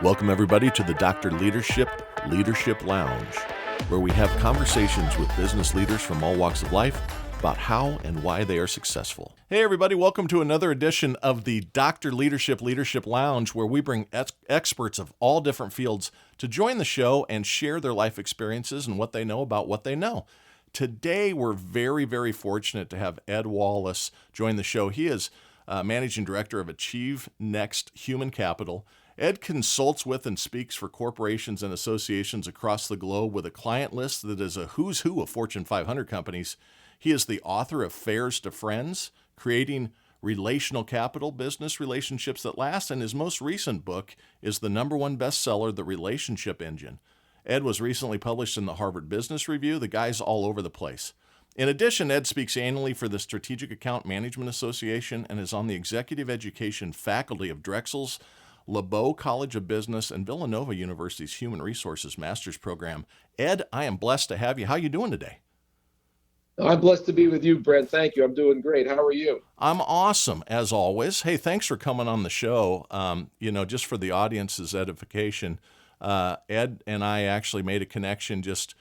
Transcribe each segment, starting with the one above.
Welcome, everybody, to the Dr. Leadership Lounge, where we have conversations with business leaders from all walks of life about how and why they are successful. Hey, everybody, welcome to another edition of the Dr. Leadership Lounge, where we bring experts of all different fields to join the show and share their life experiences and what they know about what they know. Today, we're very, very fortunate to have Ed Wallace join the show. He is Managing Director of Achieve Next Human Capital. Ed consults with and speaks for corporations and associations across the globe with a client list that is a who's who of Fortune 500 companies. He is the author of Fairs to Friends, Creating Relational Capital, Business Relationships That Last, and his most recent book is the #1 bestseller, The Relationship Engine. Ed was recently published in the Harvard Business Review. The guy's all over the place. In addition, Ed speaks annually for the Strategic Account Management Association and is on the executive education faculty of Drexel's LeBeau College of Business and Villanova University's Human Resources Master's Program. Ed, I am blessed to have you. How are you doing today? I'm blessed to be with you, Brent. Thank you. I'm doing great. How are you? I'm awesome, as always. Hey, thanks for coming on the show. Just for the audience's edification, Ed and I actually made a connection just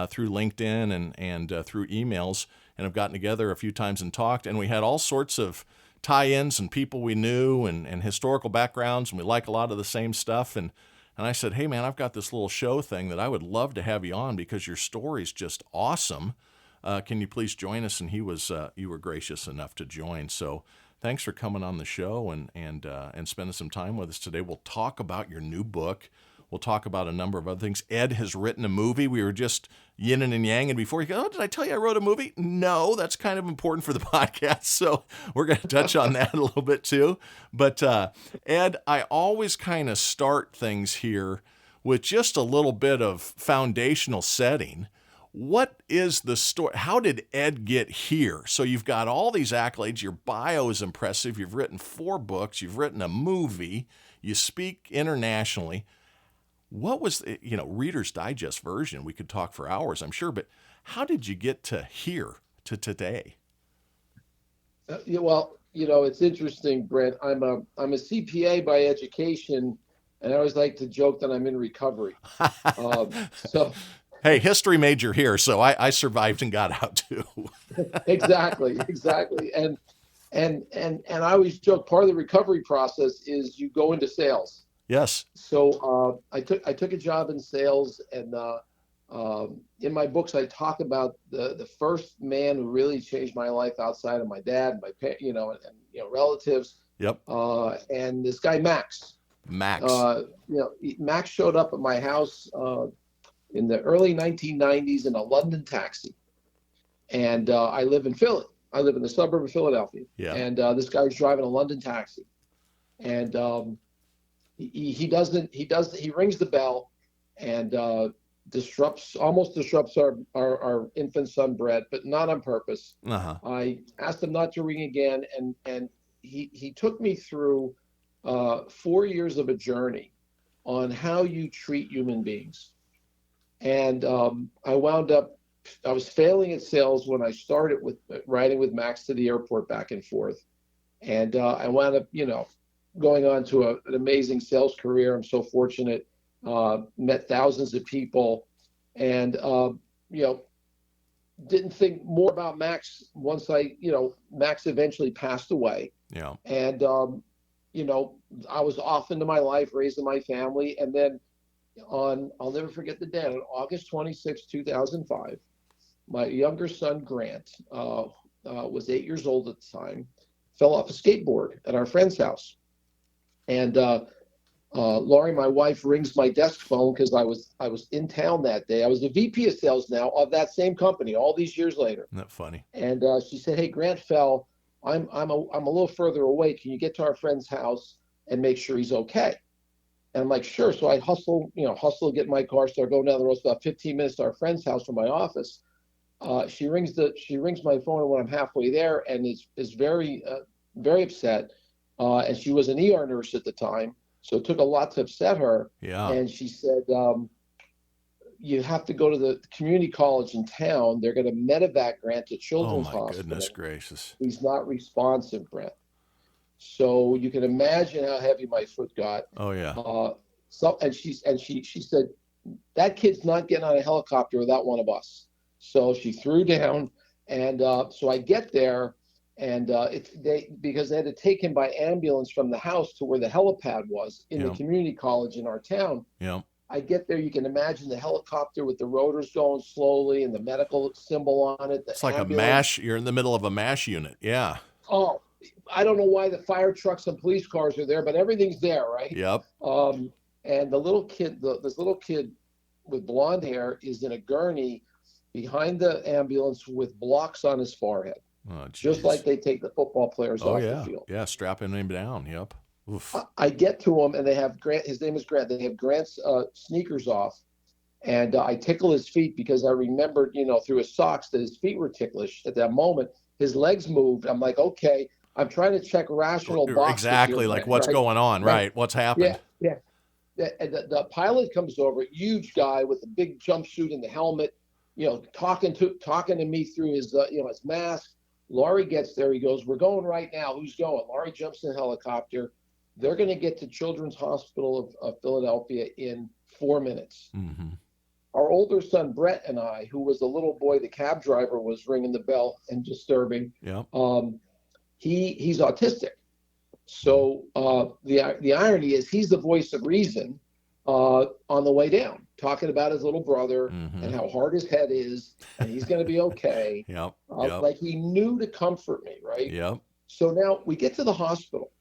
through LinkedIn and through emails, and have gotten together a few times and talked, and we had all sorts of tie-ins and people we knew and historical backgrounds, and we like a lot of the same stuff. And I said, hey, man, I've got this little show thing that I would love to have you on because your story's just awesome. Can you please join us? And you were gracious enough to join. So thanks for coming on the show and spending some time with us today. We'll talk about your new book. We'll talk about a number of other things. Ed has written a movie. We were just yinning and yanging before. He goes, oh, did I tell you I wrote a movie? No, that's kind of important for the podcast. So we're going to touch on that a little bit too. But Ed, I always kind of start things here with just a little bit of foundational setting. What is the story? How did Ed get here? So you've got all these accolades. Your bio is impressive. You've written 4 books. You've written a movie. You speak internationally. What was, Reader's Digest version? We could talk for hours, I'm sure, but how did you get to here, to today? It's interesting, Brent. I'm a CPA by education, and I always like to joke that I'm in recovery. Hey, history major here, so I survived and got out too. Exactly. And I always joke part of the recovery process is you go into sales. Yes. So I took a job in sales, and in my books I talk about the first man who really changed my life outside of my dad, and relatives. Yep. And this guy Max. Max showed up at my house in the early 1990s in a London taxi, and I live in Philly. I live in the suburb of Philadelphia. Yeah. And this guy was driving a London taxi, and he rings the bell and almost disrupts our infant son Brett, but not on purpose. Uh-huh. I asked him not to ring again, and he took me through 4 years of a journey on how you treat human beings. And I was failing at sales when I started with riding with Max to the airport back and forth. And I wound up, going on to an amazing sales career. I'm so fortunate, met thousands of people, and, didn't think more about Max once Max eventually passed away. Yeah. And, I was off into my life, raising my family. And then I'll never forget the day, on August 26, 2005, my younger son, Grant, was 8 years old at the time, fell off a skateboard at our friend's house. And Laurie, my wife, rings my desk phone because I was in town that day. I was the VP of sales now of that same company all these years later. Isn't that funny? And she said, "Hey, Grant fell. I'm a little further away. Can you get to our friend's house and make sure he's okay?" And I'm like, "Sure." So I hustle, get in my car, start going down the road. It's about 15 minutes to our friend's house from my office. She rings my phone, and when I'm halfway there, and is very very upset. And she was an ER nurse at the time, so it took a lot to upset her. Yeah. And she said, you have to go to the community college in town. They're going to medevac Grant to Children's Hospital. Oh, my goodness gracious. He's not responsive, Grant. So you can imagine how heavy my foot got. Oh, yeah. So, and she said, that kid's not getting on a helicopter without one of us. So she threw down, and so I get there, and because they had to take him by ambulance from the house to where the helipad was in the Yep. community college in our town. Yep. I get there, you can imagine the helicopter with the rotors going slowly and the medical symbol on it, the It's like a ambulance. mash. You're in the middle of a mash unit. Yeah. Oh, I don't know why the fire trucks and police cars are there, but everything's there, right? Yep. And the little kid, this little kid with blonde hair is in a gurney behind the ambulance with blocks on his forehead, Oh, just like geez. they take the football players Oh, off the yeah. field. Yeah. Strapping him down. Yep. Oof. I get to him, and they have Grant. His name is Grant. They have Grant's sneakers off, and I tickle his feet because I remembered, through his socks that his feet were ticklish at that moment. His legs moved. I'm like, okay. I'm trying to check rational boxes Exactly. here, Like what's right? going on, Right. right? What's Yeah, happened? yeah. And the pilot comes over, huge guy with a big jumpsuit and the helmet, talking to me through his his mask. Laurie gets there. He goes, "We're going right now. Who's going?" Laurie jumps in a helicopter. They're going to get to Children's Hospital of Philadelphia in 4 minutes. Mm-hmm. Our older son Brett and I, who was the little boy, the cab driver was ringing the bell and disturbing. Yep. He's autistic. So the irony is he's the voice of reason on the way down, talking about his little brother Mm-hmm. and how hard his head is, and he's going to be okay. Yep. Like he knew to comfort me, right? Yep. So now we get to the hospital,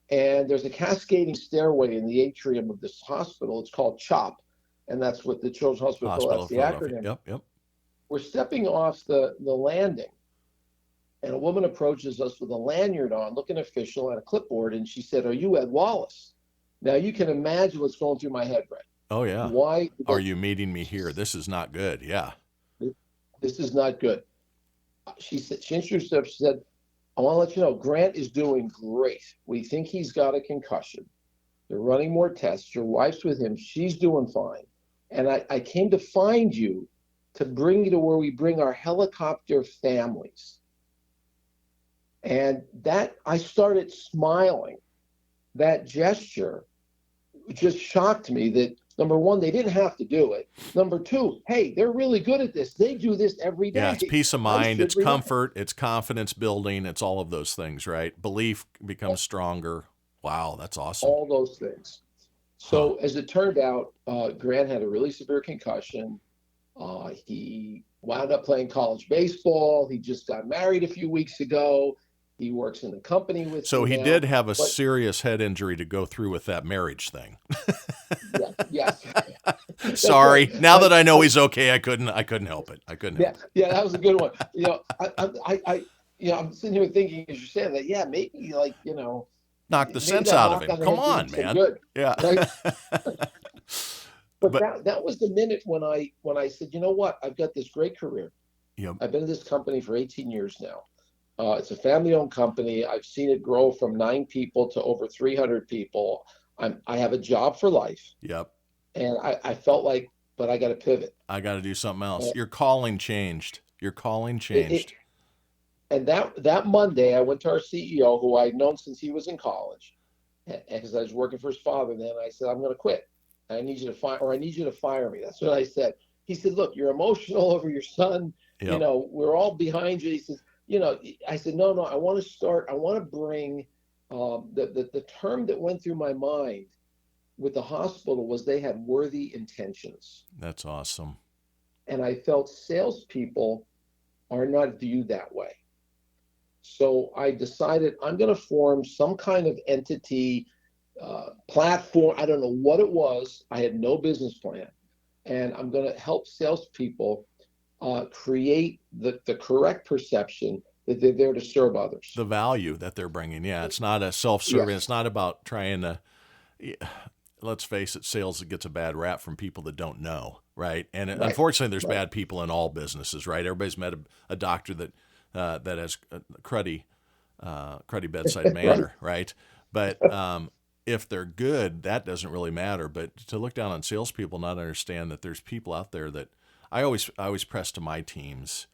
and there's a cascading stairway in the atrium of this hospital. It's called CHOP, and that's what the Children's Hospital. That's the acronym. Yep. Yep. We're stepping off the landing, and a woman approaches us with a lanyard on, looking official, and a clipboard, and she said, "Are you Ed Wallace?" Now you can imagine what's going through my head, Brett. Oh, yeah. Why are you meeting me here? This is not good. Yeah. This is not good. She introduced herself. She said, "I want to let you know, Grant is doing great. We think he's got a concussion. They're running more tests. Your wife's with him. She's doing fine. And I came to find you to bring you to where we bring our helicopter families." And that I started smiling. That gesture just shocked me that, number one, they didn't have to do it. Number two, hey, they're really good at this. They do this every day. Yeah, it's peace of mind, it's comfort, it's confidence building, it's all of those things, right? Belief becomes stronger. Wow, that's awesome. All those things. So as it turned out, Grant had a really severe concussion. He wound up playing college baseball. He just got married a few weeks ago. He works in the company with. So he now, did have a serious head injury to go through with that marriage thing. Yes. Sorry. Right. Now that I know he's okay, I couldn't help it. I couldn't help it. Yeah, that was a good one. I'm sitting here thinking as you're saying that, maybe knock the sense out of him. Come on, man. Good. Yeah. Right? But that was the minute when I said, you know what? I've got this great career. Yep. I've been in this company for 18 years now. It's a family-owned company. I've seen it grow from 9 people to over 300 people. I have a job for life. Yep. And I felt like, but I got to pivot. I got to do something else. Your calling changed. And that Monday, I went to our CEO, who I'd known since he was in college, because I was working for his father. And then I said, I'm going to quit. I need you to fire me. That's what I said. He said, look, you're emotional over your son. Yep. We're all behind you. He says, I said, no, I want to bring the term that went through my mind with the hospital was they had worthy intentions. That's awesome. And I felt salespeople are not viewed that way. So I decided I'm going to form some kind of entity, platform. I don't know what it was. I had no business plan. And I'm going to help salespeople create the correct perception that they're there to serve others. The value that they're bringing. Yeah, it's not a self-serving. Yes. It's not about trying to, let's face it, sales gets a bad rap from people that don't know, right? And unfortunately, there's bad people in all businesses, right? Everybody's met a doctor that has a cruddy bedside manner, right? But if they're good, that doesn't really matter. But to look down on salespeople, not understand that there's people out there that I always press to my teams.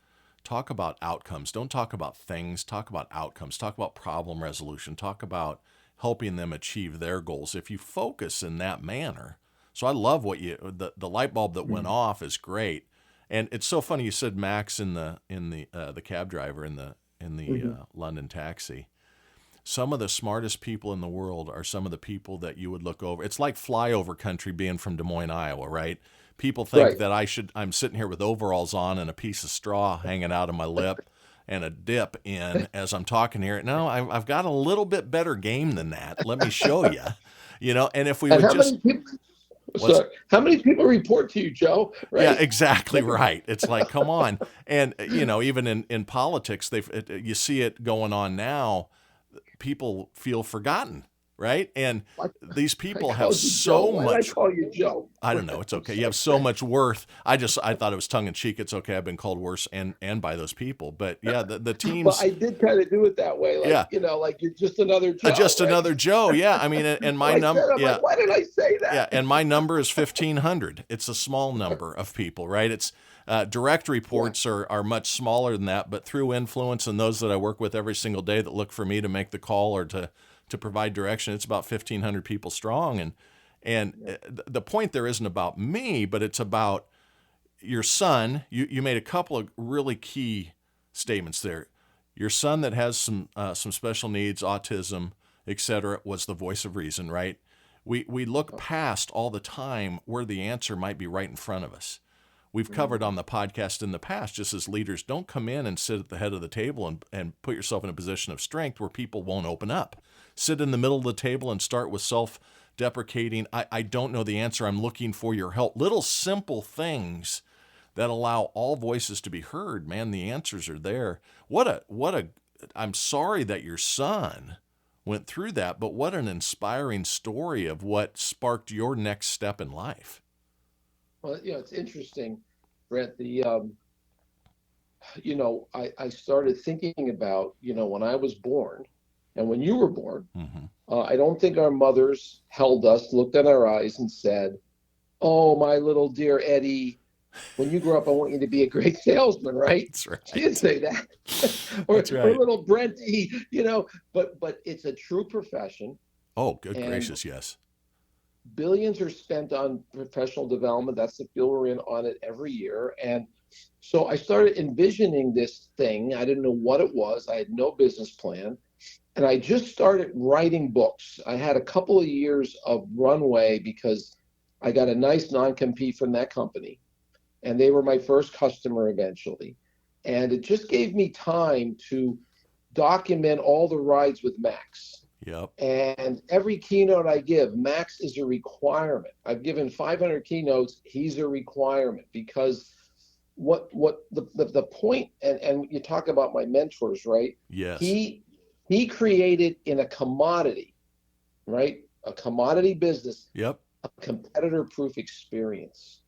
Talk about outcomes. Don't talk about things. Talk about outcomes. Talk about problem resolution. Talk about helping them achieve their goals if you focus in that manner. So I love what the light bulb that went off is great. And it's so funny you said Max in the cab driver in the London taxi. Some of the smartest people in the world are some of the people that you would look over. It's like flyover country being from Des Moines, Iowa, right? People think that I'm sitting here with overalls on and a piece of straw hanging out of my lip and a dip in as I'm talking here. No, I've got a little bit better game than that. Let me show you, and if we would just... How many people report to you, Joe? Right? Yeah, exactly right. It's like, come on. And, even in politics, you see it going on now. People feel forgotten, right? And these people have so much... Why did I call you Joe? I don't know. It's okay. You have so much worth. I thought it was tongue in cheek. It's okay. I've been called worse and by those people. But yeah, the teams... Well, I did kind of do it that way. Like, like you're just another Joe. Another Joe. Yeah. I mean, and my number... Yeah. Like, why did I say that? Yeah. And my number is 1,500. It's a small number of people, right? It's... direct reports are much smaller than that, but through influence and those that I work with every single day that look for me to make the call or to provide direction, it's about 1,500 people strong. And the point there isn't about me, but it's about your son. You made a couple of really key statements there. Your son that has some special needs, autism, etc., was the voice of reason, right? We look past all the time where the answer might be right in front of us. We've covered on the podcast in the past, just as leaders, don't come in and sit at the head of the table and put yourself in a position of strength where people won't open up. Sit in the middle of the table and start with self-deprecating. I don't know the answer. I'm looking for your help. Little simple things that allow all voices to be heard. Man, the answers are there. I'm sorry that your son went through that, but what an inspiring story of what sparked your next step in life. Well, it's interesting, Brett. I started thinking about, when I was born and when you were born, I don't think our mothers held us, looked in our eyes and said, "Oh, my little dear Eddie, when you grow up, I want you to be a great salesman," right? That's right. She didn't say that. Or little Brenty, but it's a true profession. Oh, good gracious, yes. Billions are spent on professional development. That's the field we're in on it every year. And so I started envisioning this thing. I didn't know what it was. I had no business plan. And I just started writing books. I had a couple of years of runway because I got a nice non-compete from that company. And they were my first customer eventually. And it just gave me time to document all the rides with Max. Yep. And every keynote I give, Max is a requirement. I've given 500 keynotes. He's a requirement because what the point, and you talk about my mentors, right? Yes. He created in a commodity, right? A commodity business. Yep. A competitor-proof experience.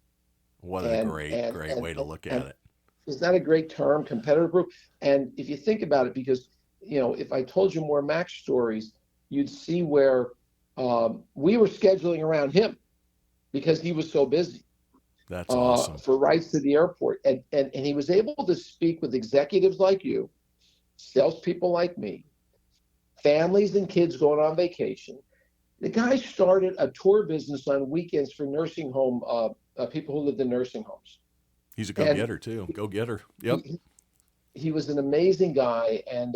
What a great way to look at it. Is that a great term, competitor-proof? And if you think about it, because if I told you more Max stories, you'd see where we were scheduling around him because he was so busy. That's awesome. For rides to the airport. And he was able to speak with executives like you, salespeople like me, families and kids going on vacation. The guy started a tour business on weekends for nursing home people who lived in nursing homes. He's a go-getter too. Go-getter. Yep. He was an amazing guy, and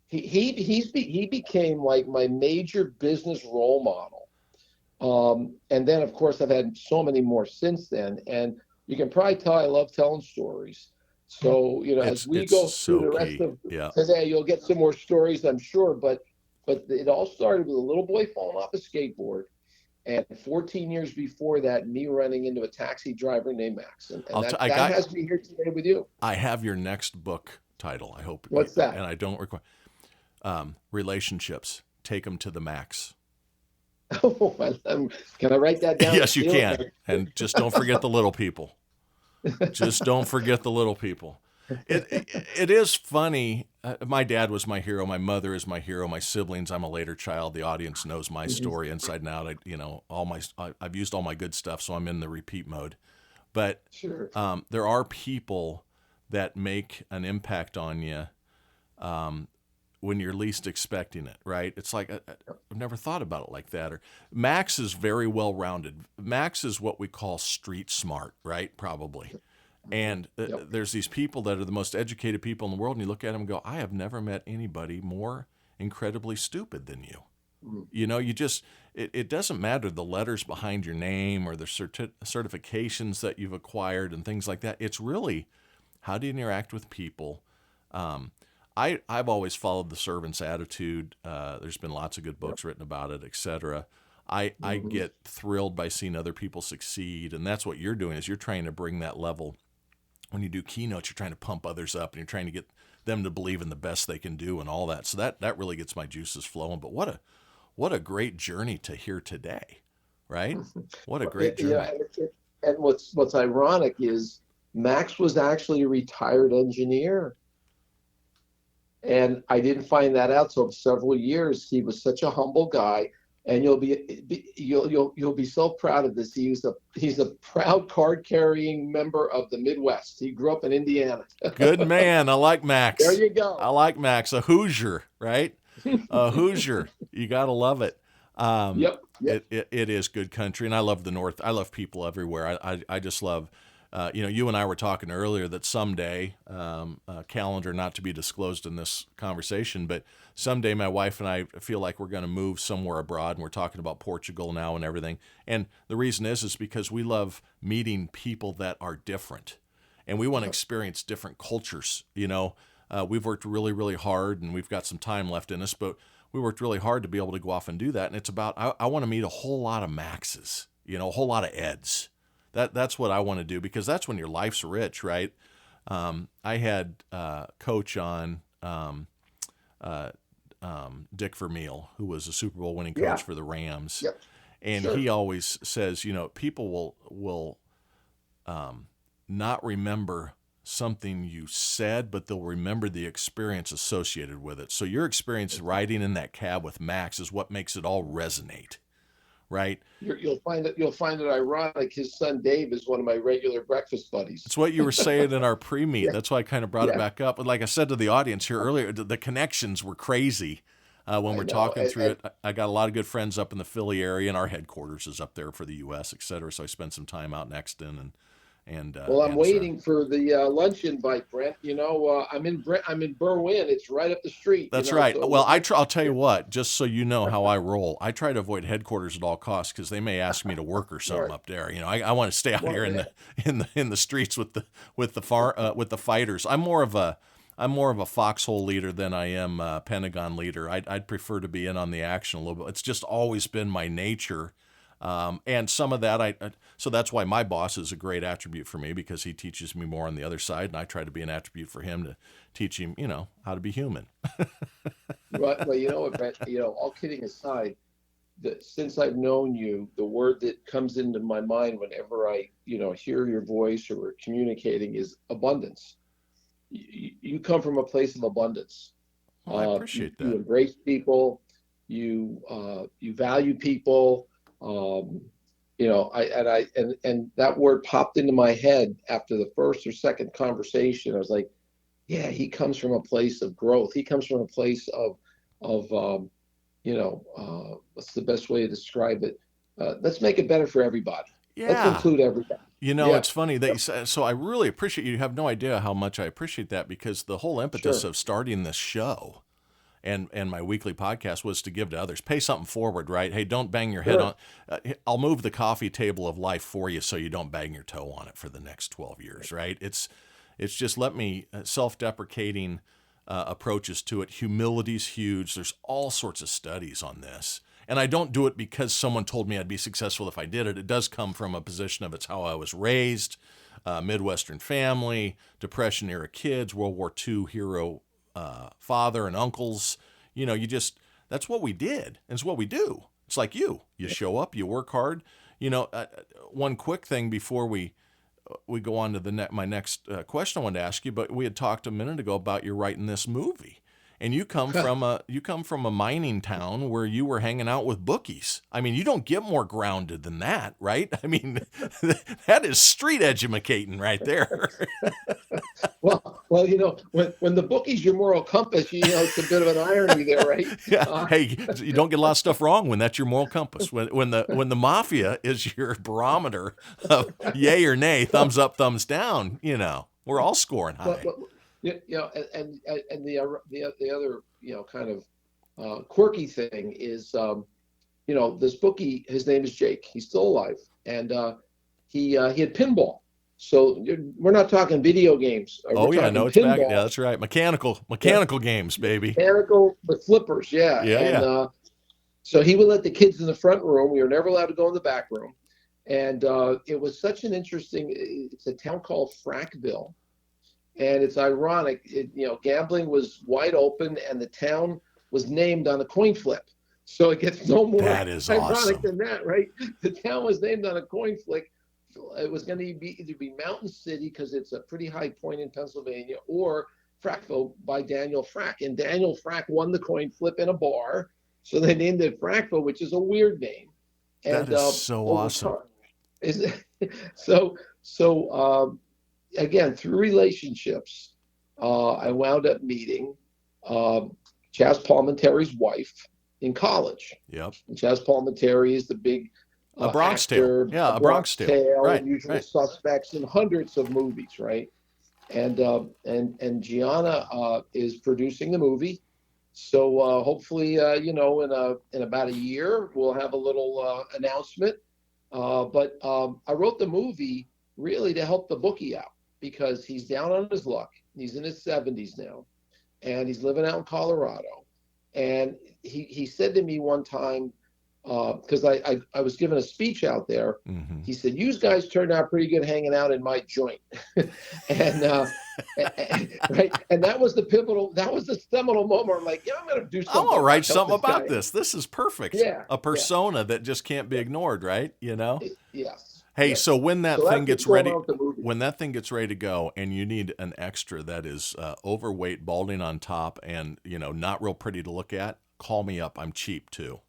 he became like my major business role model. And then, of course, I've had so many more since then. And you can probably tell I love telling stories. So, as we go through the rest of today, you'll get some more stories, I'm sure. But it all started with a little boy falling off a skateboard. And 14 years before that, me running into a taxi driver named Max. And that has me here today with you. I have your next book title, I hope. What's that? And I don't require relationships. Take them to the max. Oh, can I write that down? Yes, you can. And just don't forget the little people. Just don't forget the little people. It is funny. My dad was my hero. My mother is my hero. My siblings. I'm a later child. The audience knows my story inside and out. I've used all my good stuff, so I'm in the repeat mode. But sure. There are people that make an impact on you when you're least expecting it, right? It's like I've never thought about it like that. Or Max is very well rounded. Max is what we call street smart, right? Probably. And Yep. there's these people that are the most educated people in the world, and you look at them and go, I have never met anybody more incredibly stupid than you. Mhm. You know, it doesn't matter the letters behind your name or the certifications that you've acquired and things like that. It's really how do you interact with people. I've always followed the servant's attitude. There's been lots of good Yep. books written about it, etc. I Mhm. get thrilled by seeing other people succeed, and that's what you're doing is you're trying to bring that level. When you do keynotes, you're trying to pump others up and you're trying to get them to believe in the best they can do and all that. So that really gets my juices flowing. But what a great journey to hear today, right? What a great Yeah, journey. and what's ironic is Max was actually a retired engineer, and I didn't find that out till several years. He was such a humble guy, and you'll be so proud of this. He's a proud card carrying member of the Midwest. He grew up in Indiana. Good man. I like There Max. you I go. like Max. A Hoosier, right? A Hoosier. You got to love it. Yep. Yep. It is good country, and I love the North. I love people everywhere. I just love, you and I were talking earlier that someday, calendar not to be disclosed in this conversation, but someday my wife and I feel like we're going to move somewhere abroad, and we're talking about Portugal now and everything. And the reason is because we love meeting people that are different, and we want to experience different cultures. We've worked really, really hard, and we've got some time left in us, but we worked really hard to be able to go off and do that. And it's about I want to meet a whole lot of Maxes, a whole lot of Eds. That's what I want to do because that's when your life's rich, right? I had coach on Dick Vermeil, who was a Super Bowl winning Yeah. coach for the Rams, Yep. and Sure. he always says, people will not remember something you said, but they'll remember the experience associated with it. So your experience riding in that cab with Max is what makes it all resonate, right? You'll find it ironic. His son Dave is one of my regular breakfast buddies. It's what you were saying in our pre-meet. Yeah. That's why I kind of brought it Yeah. back up. And like I said to the audience here earlier, the connections were crazy when I we're know. talking through it. I got a lot of good friends up in the Philly area, and our headquarters is up there for the U.S., et cetera. So I spent some time out in Exton and Well, I'm and so waiting for the lunch invite, Brent. I'm in Berwyn. It's right up the street. that's right. So Well, I'll tell you what, just so you know how I roll, I try to avoid headquarters at all costs because they may ask me to work or something Right. up there. I want to stay out Well, here yeah. in the streets with the fighters. I'm more of a foxhole leader than I am a Pentagon leader. I'd prefer to be in on the action a little bit. It's just always been my nature. And some of that, so that's why my boss is a great attribute for me because he teaches me more on the other side, and I try to be an attribute for him to teach him, how to be human. Well, you know what, Brent? All kidding aside, since I've known you, the word that comes into my mind whenever I, hear your voice or we're communicating is abundance. You come from a place of abundance. Well, I appreciate You that. embrace people. You value people. And that word popped into my head after the first or second conversation. I was like, yeah, he comes from a place of growth. He comes from a place of what's the best way to describe it? Let's make it better for everybody. Let's Yeah. include everybody. Yeah, It's funny that you said, so I really appreciate you have no idea how much I appreciate that because the whole impetus sure. of starting this show and my weekly podcast was to give to others. Pay something forward, right? Hey, don't bang your head Sure. on. I'll move the coffee table of life for you so you don't bang your toe on it for the next 12 years, right? It's just let me self-deprecating approaches to it. Humility's huge. There's all sorts of studies on this. And I don't do it because someone told me I'd be successful if I did it. It does come from a position of it's how I was raised, Midwestern family, Depression era kids, World War II hero father and uncles. That's what we did. And it's what we do. It's like you show up, you work hard. One quick thing before we go on to my next question I wanted to ask you, but we had talked a minute ago about you writing this movie. And you come from a mining town where you were hanging out with bookies. I mean, you don't get more grounded than that, right? I mean, that is street educating right there. Well, Well, when the bookie's your moral compass, it's a bit of an irony there, right? Yeah. Hey, you don't get a lot of stuff wrong when that's your moral compass. When the mafia is your barometer of yay or nay, thumbs up, thumbs down, we're all scoring Well, high. well, and the other kind of quirky thing is this bookie. His name is Jake. He's still alive, and he had pinball. So we're not talking video games. Oh We're yeah, talking no, it's back. pinball. Yeah, that's right. Mechanical Yeah, games, baby. mechanical with flippers. Yeah, Yeah, and yeah. so he would let the kids in the front room. We were never allowed to go in the back room, and it was such an interesting. It's a town called Frackville, and it's ironic. Gambling was wide open, and the town was named on a coin flip. So it gets no more That is ironic awesome. than that, right? The town was named on a coin flip. It was going to be either Mountain City because it's a pretty high point in Pennsylvania, or Frackville by Daniel Frack. And Daniel Frack won the coin flip in a bar, so they named it Frackville, which is a weird name. That And is so over awesome. time, is so again, through relationships, I wound up meeting Chaz Palminteri's wife in college. Yep. And Chaz Palminteri is the big A Bronx actor, Tale. Yeah, a Bronx Tale. Right, Usual right. Suspects, in hundreds of movies, right? And Gianna is producing the movie. So hopefully, in about a year, we'll have a little announcement. But I wrote the movie really to help the bookie out because he's down on his luck. He's in his 70s now, and he's living out in Colorado. And he said to me one time, because I was giving a speech out there. Mm-hmm. He said, "You guys turned out pretty good hanging out in my joint," and right, and that was the seminal moment. I'm like, yeah, I'm going to do something. I'm gonna write help something about guy. this. This is perfect. Yeah, A persona that just can't be ignored, right? Yes. Hey, Yes. so when that So thing that's gets what's going ready, on with the movie. when that thing gets ready to go, and you need an extra that is overweight, balding on top, and not real pretty to look at, call me up. I'm cheap too.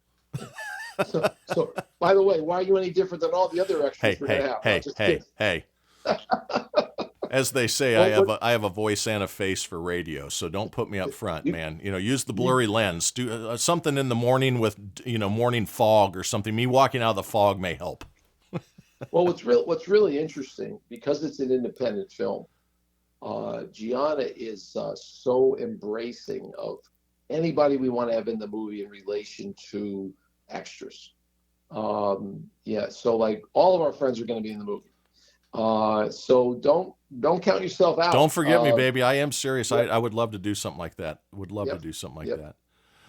So, by the way, why are you any different than all the other extras Hey, we're going hey, to have? hey, Just hey, kidding. hey. As they say, Well, I have a voice and a face for radio, so don't put me up front, you- man. Use the blurry lens. Do something in the morning with morning fog or something. Me walking out of the fog may help. Well, what's really interesting, because it's an independent film, Gianna is so embracing of anybody we want to have in the movie in relation to extras. Yeah, so like all of our friends are going to be in the movie. So don't count yourself out. Don't forget me, baby. I am serious. Yep. I would love to do something like that. Yep. That.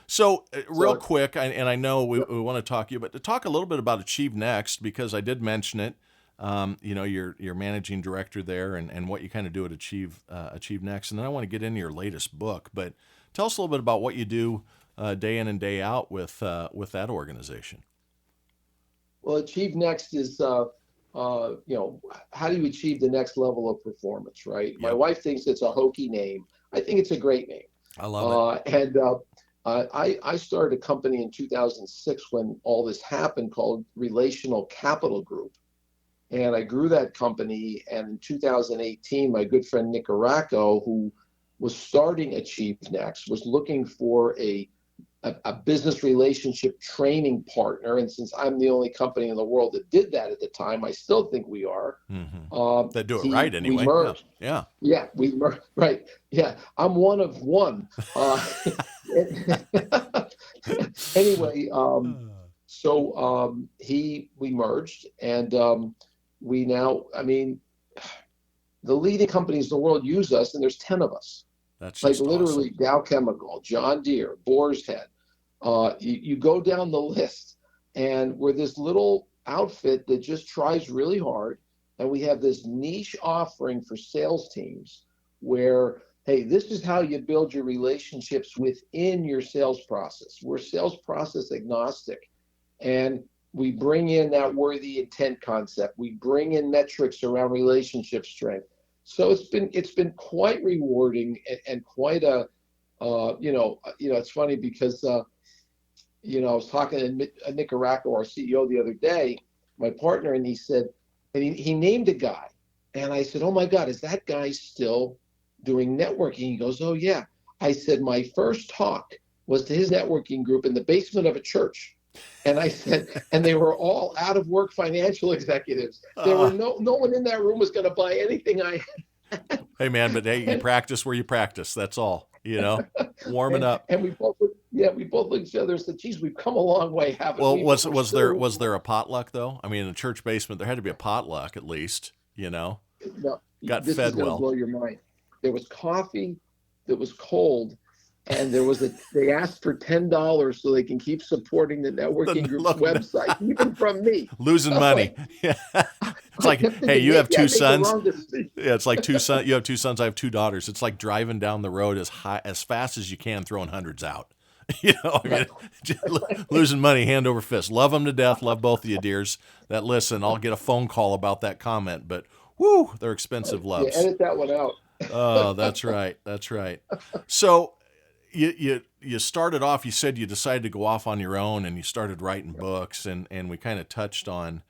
So, real So quick, and I know we yep. want to talk to you, but to talk a little bit about Achieve Next, because I did mention it. You're managing director there, and what you kind of do at Achieve Next, and then I want to get into your latest book. But tell us a little bit about what you do day in and day out with that organization. Well, Achieve Next is how do you achieve the next level of performance, right? Yep. My wife thinks it's a hokey name. I think it's a great name. I love it. I started a company in 2006 when all this happened called Relational Capital Group. And I grew that company. And in 2018, my good friend Nick Araco, who was starting Achieve Next, was looking for a business relationship training partner. And since I'm the only company in the world that did that at the time, I still think we are. Mm-hmm. They do it right anyway. We merged. Yeah. Yeah, we merged. Right. Yeah, I'm one of one. Anyway, we merged, and we now, the leading companies in the world use us, and there's 10 of us. That's like just literally awesome. Dow Chemical, John Deere, Boar's Head. You go down the list, and we're this little outfit that just tries really hard, and we have this niche offering for sales teams where, hey, this is how you build your relationships within your sales process. We're sales process agnostic, and we bring in that worthy intent concept. We bring in metrics around relationship strength. So it's been quite rewarding and quite a it's funny because I was talking to Nick Araco, our CEO, the other day, my partner, and he said, and he named a guy, and I said, oh my God, is that guy still doing networking. He goes, oh yeah. I said, my first talk was to his networking group in the basement of a church. And I said, and they were all out of work financial executives. There were no one in that room was going to buy anything I had. Hey man, but hey, you And, practice where you practice. That's all, warming up. and we both, we both looked at each other and said, geez, we've come a long way, haven't Well, we? But we're was still, there a potluck though? I mean, in a church basement, there had to be a potluck at least, no, got this is fed going to well. blow your mind. There was coffee that was cold, and they asked for $10 so they can keep supporting the networking group's website, even from me. Losing I'm money. like, Yeah. It's I like, kept hey, thinking, you have maybe I two made the sons. wrong decision. Yeah, it's like two sons. You have two sons. I have two daughters. It's like driving down the road as fast as you can, throwing hundreds out. I mean, just losing money hand over fist. Love them to death. Love both of you, dears. That listen, I'll get a phone call about that comment, but whoo, they're expensive Yeah, loves. edit that one out. Oh, that's right. That's right. So you started off. You said you decided to go off on your own, and you started writing books, and we kind of touched on,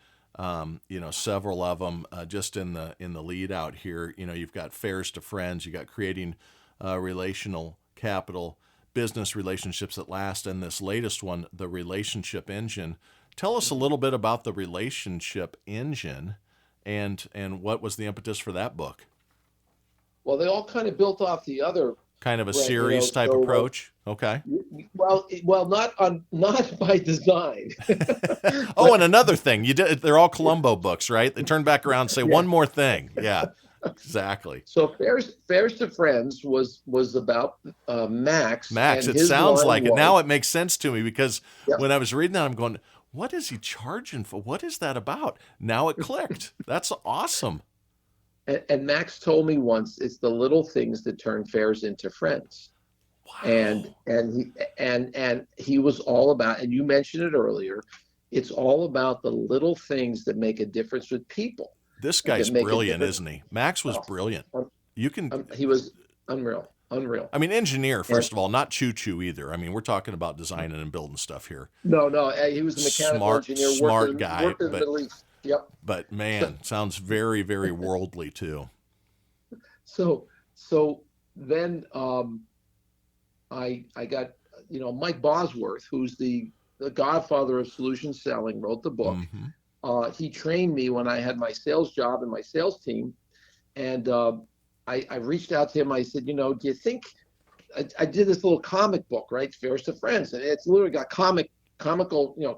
several of them just in the lead out here. You've got Fairs to Friends. You got Creating Relational Capital, Business Relationships That Last, and this latest one, The Relationship Engine. Tell us a little bit about the Relationship Engine, and what was the impetus for that book? Well, they all kind of built off the other, Kind of a Brett, series type so approach. Okay. well, not by design. Oh, But and another thing, they're all Columbo books, right? They turn back around and say yeah. one more thing. Yeah, exactly. So Fairs to Friends was about Max, Max, and it his sounds line like it. was, Now it makes sense to me because yeah. when I was reading that, I'm going, what is he charging for? What is that about? Now it clicked. That's awesome. And Max told me once, it's the little things that turn fairs into friends. And Wow. he was all about, and you mentioned it earlier, it's all about the little things that make a difference with people, This that guy's make a brilliant, difference. isn't he? Max was Oh, brilliant. You can, he was unreal. I mean, engineer, And first of all, not choo-choo either. I mean, we're talking about designing and building stuff here. no, he was a mechanical engineer, Smart guy, worked in the Middle East. Yep. but So, man, sounds very, very worldly too. so then I got, Mike Bosworth, who's the godfather of solution selling, wrote the book. Mm-hmm. He trained me when I had my sales job and my sales team. And I reached out to him. I said, do you think, I did this little comic book, right? Fairs to Friends. And it's literally got comical,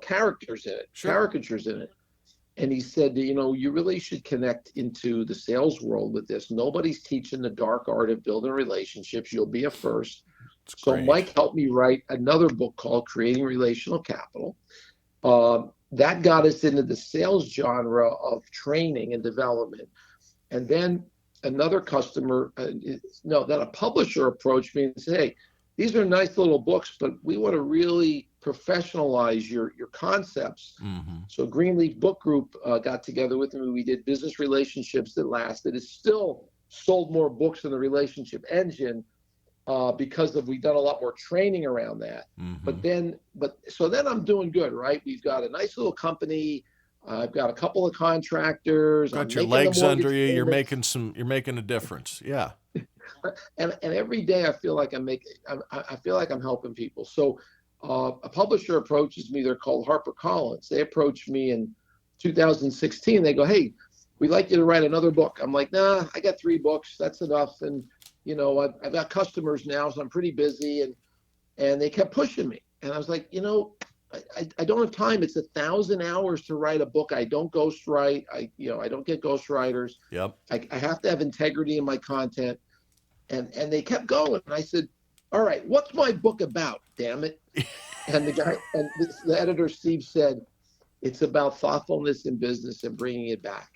characters in it, Sure. caricatures in it. And he said, you really should connect into the sales world with this. Nobody's teaching the dark art of building relationships. You'll be a first. It's So great. Mike helped me write another book called Creating Relational Capital. That got us into the sales genre of training and development. And then another customer, then a publisher approached me and said, hey, these are nice little books, but we want to really professionalize your concepts. Mm-hmm. So Greenleaf Book Group got together with me. We did Business Relationships That Last. It is still sold more books than the Relationship Engine because we've done a lot more training around that. Mm-hmm. So then I'm doing good, right? We've got a nice little company. I've got a couple of contractors. Got your legs under you. You're making a difference. Yeah. And every day I feel like I feel like I'm helping people. So a publisher approaches me. They're called HarperCollins. They approached me in 2016. They go, hey, we'd like you to write another book. I'm like, nah, I got 3 books. That's enough. And I've got customers now, so I'm pretty busy. And they kept pushing me. And I was like, I don't have time. It's 1,000 hours to write a book. I don't ghostwrite. I don't get ghostwriters. Yep. I have to have integrity in my content. And they kept going. And I said, all right, what's my book about? Damn it. And the editor, Steve, said, it's about thoughtfulness in business and bringing it back.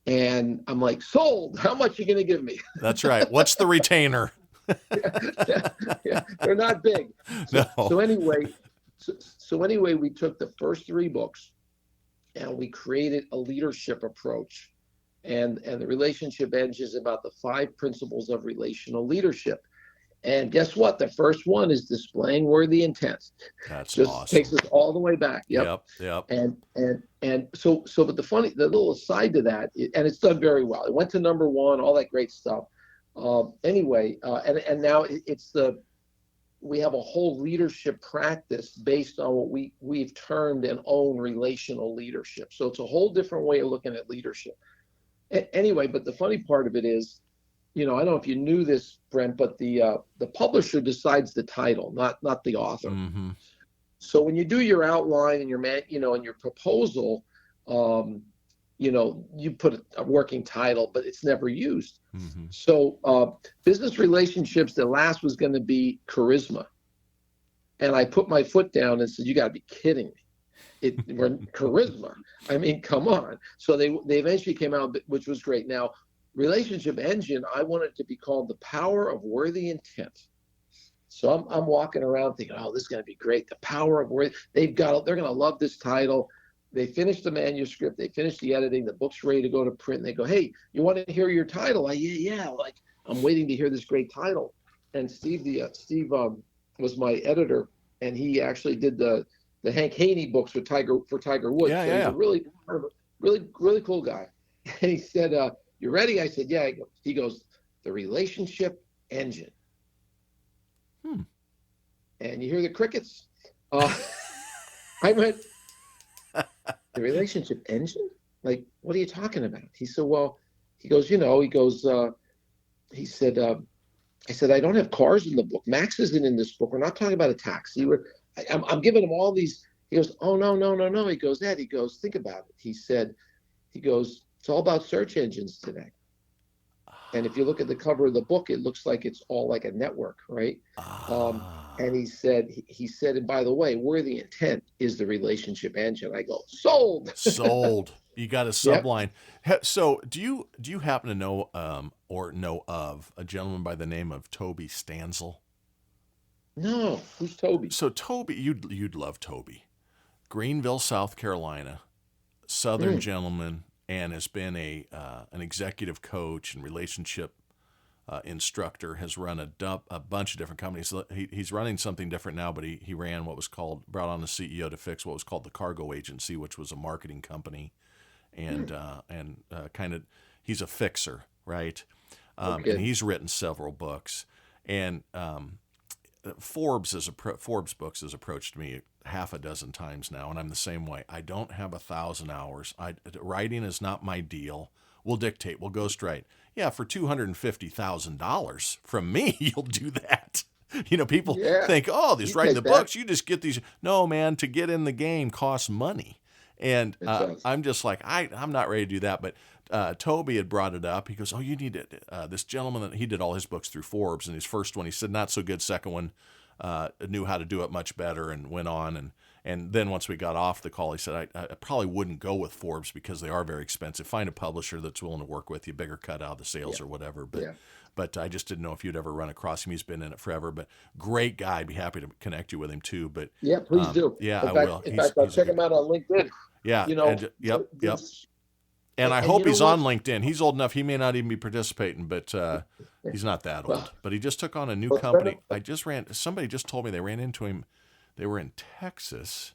And I'm like, sold. How much are you going to give me? That's right. What's the retainer? Yeah, they're not big. No. So anyway, we took the first 3 books and we created a leadership approach. And the Relationship Engine is about the 5 principles of relational leadership. And guess what? The first one is displaying worthy intent. That's just awesome. takes us all the way back. Yep. And so but the little aside to that, and it's done very well. It went to #1, all that great stuff. Anyway, and now we have a whole leadership practice based on what we've termed and own relational leadership. So it's a whole different way of looking at leadership. Anyway, but the funny part of it is, I don't know if you knew this, Brent, but the publisher decides the title, not the author. Mm-hmm. So when you do your outline and your and your proposal, you put a working title, but it's never used. Mm-hmm. So business relationships that last was going to be charisma. And I put my foot down and said, you got to be kidding me. We're charisma. I mean, come on. So they eventually came out, which was great. Now, relationship engine, I want it to be called the power of worthy intent. So I'm walking around thinking, oh, this is going to be great. The power of worthy. They're going to love this title. They finished the manuscript. They finished the editing. The book's ready to go to print. And they go, hey, you want to hear your title? Yeah. Like, I'm waiting to hear this great title. And Steve was my editor, and he actually did the Hank Haney books for Tiger Woods. Yeah, so he's a really cool guy. And he said, you ready? I said, yeah. He goes, the relationship engine. And you hear the crickets. I went, the relationship engine? Like, what are you talking about? He said, well, he said, I said, I don't have cars in the book. Max isn't in this book. We're not talking about a taxi. I'm giving him all these. He goes, oh, no. He goes, Ed, think about it. He goes, it's all about search engines today. And if you look at the cover of the book, it looks like it's all like a network, right? And he said, and by the way, worthy intent is the relationship engine. I go, sold. Sold. You got a subline. Yep. So do you happen to know or know of a gentleman by the name of Toby Stanzel? No, who's Toby? So Toby, you'd love Toby. Greenville, South Carolina, Southern gentleman, and has been an executive coach and relationship instructor. Has run a bunch of different companies. He's running something different now, but he ran brought on the CEO to fix what was called the Cargo Agency, which was a marketing company, and kind of he's a fixer, right? And he's written several books, and Forbes Books has approached me half a dozen times now, and I'm the same way. I don't have 1,000 hours. Writing is not my deal. We'll dictate. We'll ghostwrite. Yeah, for $250,000 from me, you'll do that. People think, oh, these writing the books, you just get these. No, man, to get in the game costs money. And I'm just like, I'm not ready to do that. But Toby had brought it up. He goes, oh, you need it. This gentleman, that he did all his books through Forbes, and his first one, he said, not so good. Second one, knew how to do it much better and went on. And then once we got off the call, he said, I probably wouldn't go with Forbes because they are very expensive. Find a publisher that's willing to work with you, bigger cut out of the sales or whatever. But I just didn't know if you'd ever run across him. He's been in it forever, but great guy. I'd be happy to connect you with him too. But yeah, please do. Yeah, I will. In fact, I'll check him out on LinkedIn. Yeah. Yep. And I hope he's on LinkedIn. He's old enough. He may not even be participating, but he's not that old. But he just took on a new company. Somebody just told me they ran into him. They were in Texas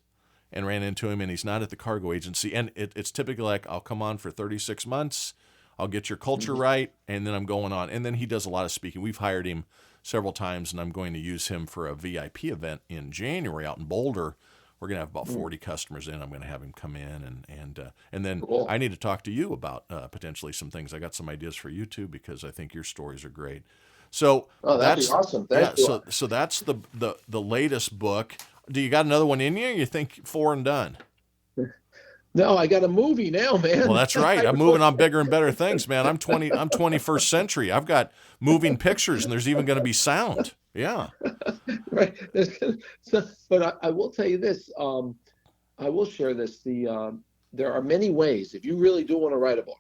and ran into him, and he's not at the Cargo Agency. And it's typically like, I'll come on for 36 months. I'll get your culture right, and then I'm going on. And then he does a lot of speaking. We've hired him several times, and I'm going to use him for a VIP event in January out in Boulder. We're going to have about 40 customers in. I'm going to have him come in, and then cool. I need to talk to you about potentially some things. I got some ideas for you too, because I think your stories are great. So that'd be awesome. Thank you. So that's the latest book. Do you got another one in you? Or you think 4 and done? No, I got a movie now, man. Well, that's right. I'm moving on bigger and better things, man. I'm 21st century. I've got moving pictures, and there's even going to be sound. Yeah. Right. But I will tell you this. I will share this. There are many ways. If you really do want to write a book,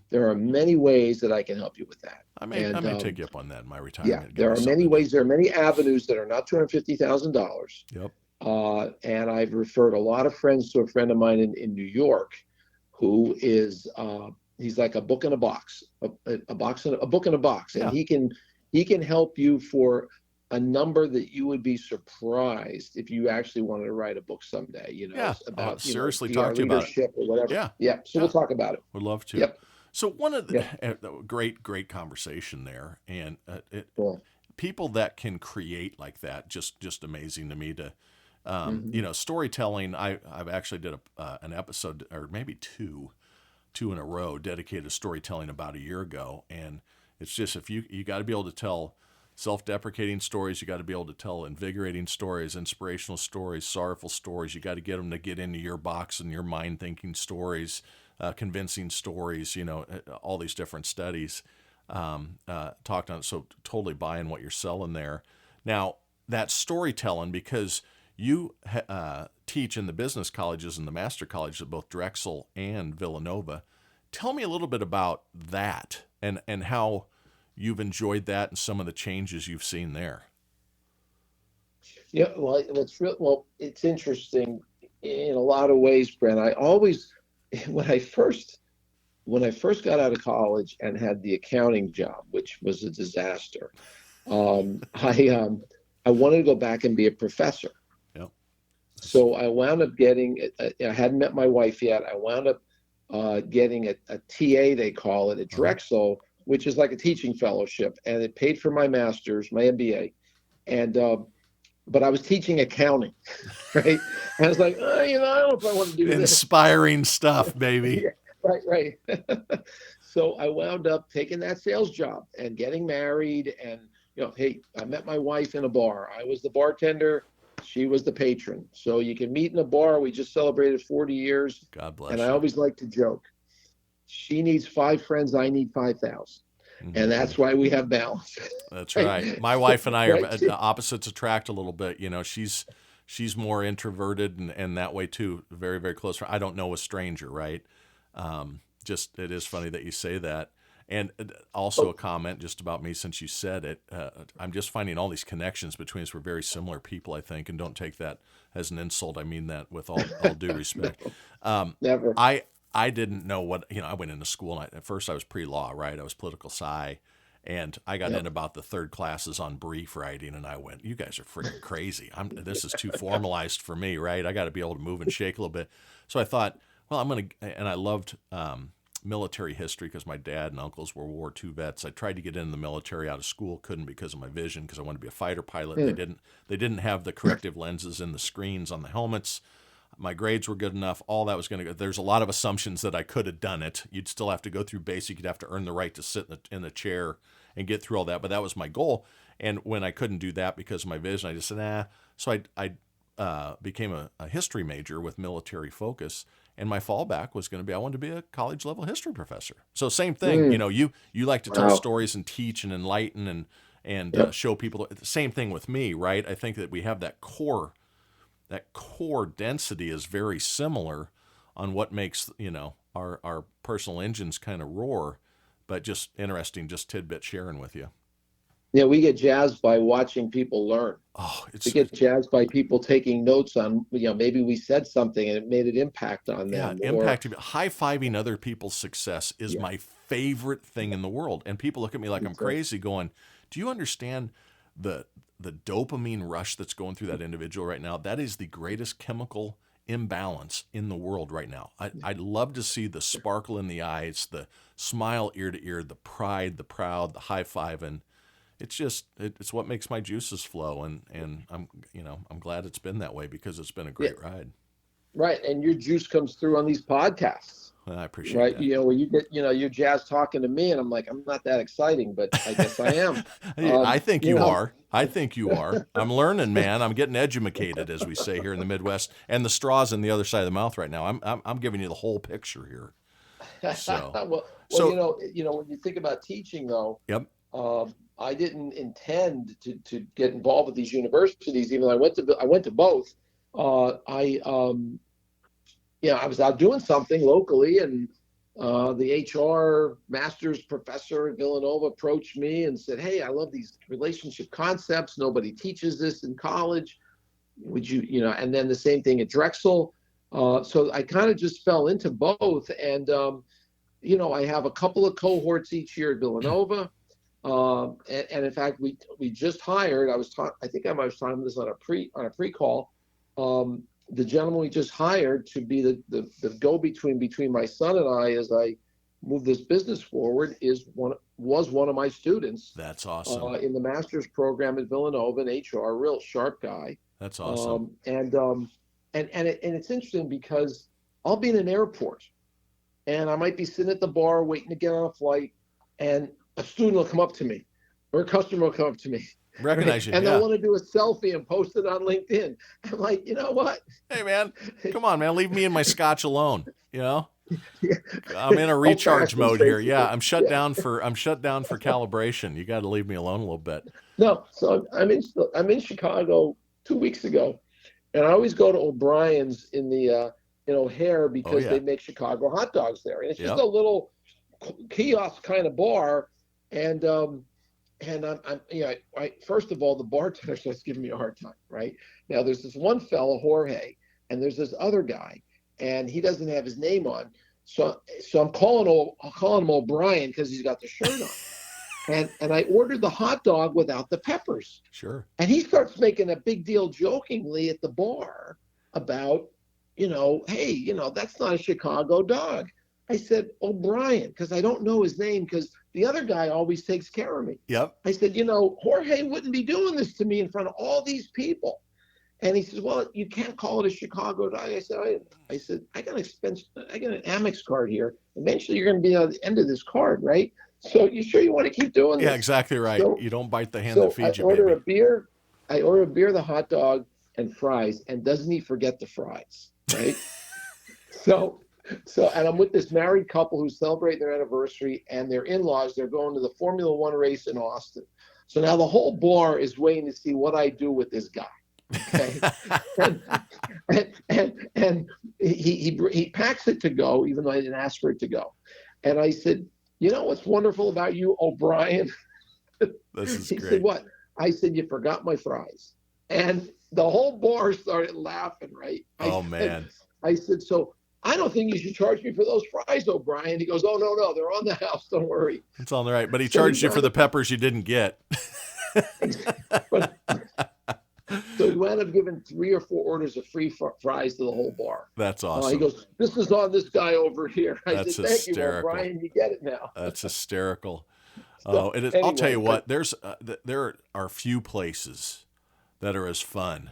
there are many ways that I can help you with that. I may take you up on that in my retirement. Yeah, there are many ways. There are many avenues that are not $250,000. Yep. And I've referred a lot of friends to a friend of mine in New York, who is he's like a book in a box, a book in a box, and he can help you for a number that you would be surprised if you actually wanted to write a book someday. About seriously talk to you about it or whatever. Yeah. So we'll talk about it. Would love to. Yep. So one of Yeah. the great conversation there, and Cool. people that can create like that, just amazing to me. To Hmm. storytelling. I've actually did an episode, or maybe two in a row, dedicated to storytelling about a year ago, and it's just, if you got to be able to tell self-deprecating stories, you got to be able to tell invigorating stories, inspirational stories, sorrowful stories. You got to get them to get into your box and your mind thinking stories, convincing stories. All these different studies talked on. So totally buying what you're selling there. Now that storytelling, because you teach in the business colleges and the master colleges at both Drexel and Villanova. Tell me a little bit about that, and how you've enjoyed that and some of the changes you've seen there. Yeah, well, it's interesting in a lot of ways, Brent. I always, when I first got out of college and had the accounting job, which was a disaster, um, I um, I wanted to go back and be a professor. Yep. So I wound up getting, I hadn't met my wife yet. I wound up getting a TA, they call it, at Uh-huh. Drexel, which is like a teaching fellowship, and it paid for my master's, my MBA. And but I was teaching accounting, right? And I was like, I don't know if I want to do this. Inspiring stuff, baby. Yeah, right, right. So I wound up taking that sales job and getting married. And, hey, I met my wife in a bar. I was the bartender. She was the patron. So you can meet in a bar. We just celebrated 40 years. God And bless I you. always like to joke. She needs 5 friends. I need 5,000. And Mm-hmm. that's why we have balance. That's Right. right. My So, wife and I are right. opposites attract a little bit. She's more introverted, and that way too. Very, very close. I don't know a stranger, right? Just, it is funny that you say that. And also a Oh, comment just about me, since you said it. I'm just finding all these connections between us. We're very similar people, I think, and don't take that as an insult. I mean that with all due respect. no, Um, never. I I didn't know what, I went into school, and at first I was pre-law, right? I was political sci, and I got in Yep. about the third classes on brief writing, and I went, "You guys are freaking crazy. This is too formalized for me, right? I got to be able to move and shake a little bit." So I thought, well, and I loved military history because my dad and uncles were World War II vets. I tried to get in the military out of school, couldn't because of my vision, because I wanted to be a fighter pilot. They Mm. didn't have the corrective lenses in the screens on the helmets. My grades were good enough. All that was going to go. There's a lot of assumptions that I could have done it. You'd still have to go through basic. You'd have to earn the right to sit in the chair and get through all that. But that was my goal. And when I couldn't do that because of my vision, I just said, nah. So I became a history major with military focus. And my fallback was going to be, I wanted to be a college level history professor. So same thing, Mm. you like to tell Wow. stories and teach and enlighten and Yep. show people. The same thing with me, right? I think that we have that core density is very similar on what makes our personal engines kind of roar. But just interesting, just tidbit sharing with you. Yeah, we get jazzed by watching people learn. Oh, We get jazzed by people taking notes on, maybe we said something and it made an impact on yeah, them. Or impacting, high-fiving other people's success is yeah, my favorite thing in the world. And people look at me like me I'm too. crazy, going, "Do you understand the the dopamine rush that's going through that individual right now? That is the greatest chemical imbalance in the world right now. I'd love to see the sparkle in the eyes, the smile ear to ear, the pride, the proud, the high five, and it's what makes my juices flow. And I'm glad it's been that way, because it's been a Yeah, great ride. right. And your juice comes through on these podcasts, Well, I appreciate right? that. Where you get, you're jazz talking to me and I'm like, I'm not that exciting, but I guess I am. I think You you know, are. I think you are. I'm learning, man. I'm getting educated, as we say here in the Midwest. And the straw's in the other side of the mouth right now. I'm giving you the whole picture here. So, well, so when you think about teaching though, yep. I didn't intend to get involved with these universities, even though I went to both. I was out doing something locally, and the HR master's professor at Villanova approached me and said, "Hey, I love these relationship concepts. Nobody teaches this in college. Would you, And then the same thing at Drexel. So I kind of just fell into both, and I have a couple of cohorts each year at Villanova. And in fact, we just hired. I think I was talking this on a pre call. The gentleman we just hired to be the go between my son and I, as I move this business forward was one of my students. That's awesome. In the master's program at Villanova in HR, real sharp guy. That's awesome. And it's interesting because I'll be in an airport and I might be sitting at the bar waiting to get on a flight, and a student will come up to me or a customer will come up to me. Recognize you. And they'll want to do a selfie and post it on LinkedIn. I'm like, you know what? Hey, man, come on, man. Leave me and my scotch alone. You know, I'm in a recharge mode here. Yeah, I'm shut down for calibration. You got to leave me alone a little bit. No, so I'm in Chicago 2 weeks ago, and I always go to O'Brien's in the in O'Hare because they make Chicago hot dogs there, and it's just a little kiosk kind of bar, and first of all, the bartender starts giving me a hard time. Right now, there's this one fellow, Jorge, and there's this other guy, and he doesn't have his name on, so I'm calling him O'Brien because he's got the shirt on, and I ordered the hot dog without the peppers. Sure. And he starts making a big deal jokingly at the bar about, hey, that's not a Chicago dog. I said, O'Brien, because I don't know his name, because the other guy always takes care of me. Yep. I said, Jorge wouldn't be doing this to me in front of all these people. And he says, well, you can't call it a Chicago dog. I said, I got an Amex card here. Eventually you're going to be on the end of this card, right? So you sure you want to keep doing this? Yeah, exactly right. So, you don't bite the hand that feeds you, baby. I order a beer, the hot dog, and fries. And doesn't he forget the fries, right? And I'm with this married couple who's celebrating their anniversary, and their in-laws, they're going to the Formula One race in Austin. So now the whole bar is waiting to see what I do with this guy. Okay. and he packs it to go, even though I didn't ask for it to go. And I said, what's wonderful about you, O'Brien? This is he great. said, what? I said, you forgot my fries. And the whole bar started laughing, right? Man. I said, so I don't think you should charge me for those fries, O'Brien. He goes, oh, no, they're on the house. Don't worry. It's all right. But he charged you for the peppers you didn't get. So he wound up giving 3 or 4 orders of free fries to the whole bar. That's awesome. He goes, this is on this guy over here. I said, thank hysterical. You, Brian. You get it now. That's hysterical. It is. Anyway, I'll tell you what. There are few places that are as fun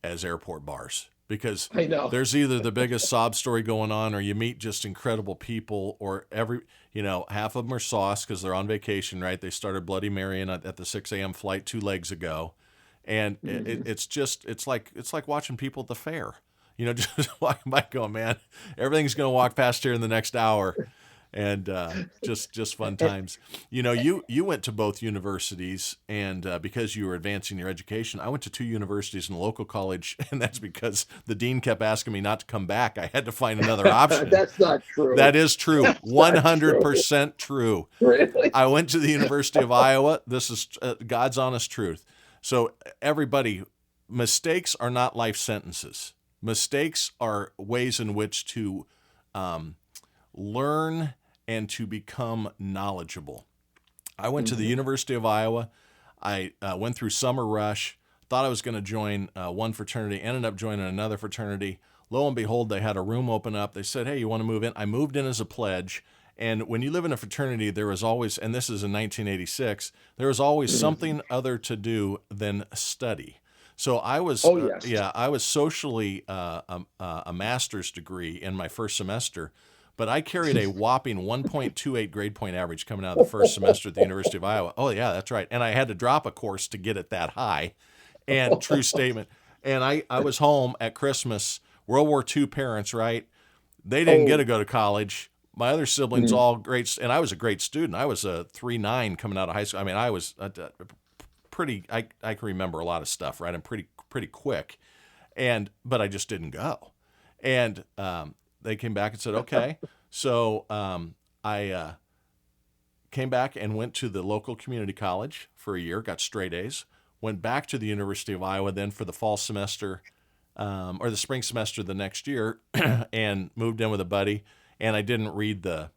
as airport bars, because I know there's either the biggest sob story going on, or you meet just incredible people, or half of them are sauce because they're on vacation, right? They started Bloody Marying at the 6 a.m. flight 2 legs ago. And it's like watching people at the fair, just walking by going, man, everything's going to walk past here in the next hour. And just fun times. You went to both universities, and because you were advancing your education, I went to 2 universities and a local college, and that's because the dean kept asking me not to come back. I had to find another option. That's not true. That is true. 100% true. Really? I went to the University of Iowa. This is God's honest truth. So everybody, mistakes are not life sentences. Mistakes are ways in which to learn and to become knowledgeable. I went to the University of Iowa. I went through summer rush, thought I was going to join one fraternity, ended up joining another fraternity. Lo and behold, they had a room open up. They said, hey, you want to move in? I moved in as a pledge. And when you live in a fraternity, there was always, and this is in 1986, there was always something other to do than study. So I was, I was socially a master's degree in my first semester, but I carried a whopping 1.28 grade point average coming out of the first semester at the University of Iowa. Oh yeah, that's right. And I had to drop a course to get it that high. And true statement. And I was home at Christmas, World War II parents, right? They didn't get to go to college. My other siblings, all great, and I was a great student. I was a 3.9 coming out of high school. I mean, I was pretty. I can remember a lot of stuff, right? I'm pretty quick, but I just didn't go. And they came back and said, okay. So I came back and went to the local community college for a year, got straight A's. Went back to the University of Iowa then for the fall semester, or the spring semester the next year, and moved in with a buddy. And I didn't read the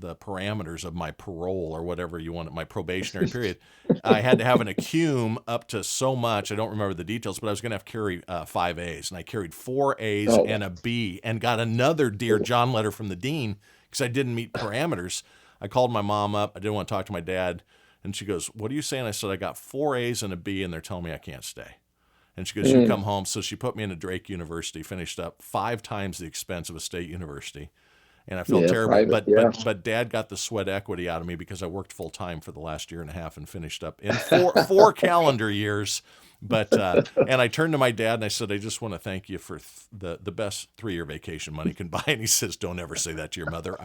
parameters of my parole or whatever you want, my probationary period. I had to have an accum up to so much. I don't remember the details, but I was going to have to carry 5 A's. And I carried 4 A's and a B, and got another Dear John letter from the dean because I didn't meet parameters. I called my mom up. I didn't want to talk to my dad. And she goes, "What are you saying?" I said, "I got 4 A's and a B, and they're telling me I can't stay." And she goes, "You come home." So she put me into Drake University, finished up 5 times the expense of a state university. And I felt terrible, private, but Dad got the sweat equity out of me because I worked full time for the last year and a half and finished up in four calendar years. But and I turned to my dad and I said, "I just want to thank you for the best 3-year vacation money can buy." And he says, "Don't ever say that to your mother.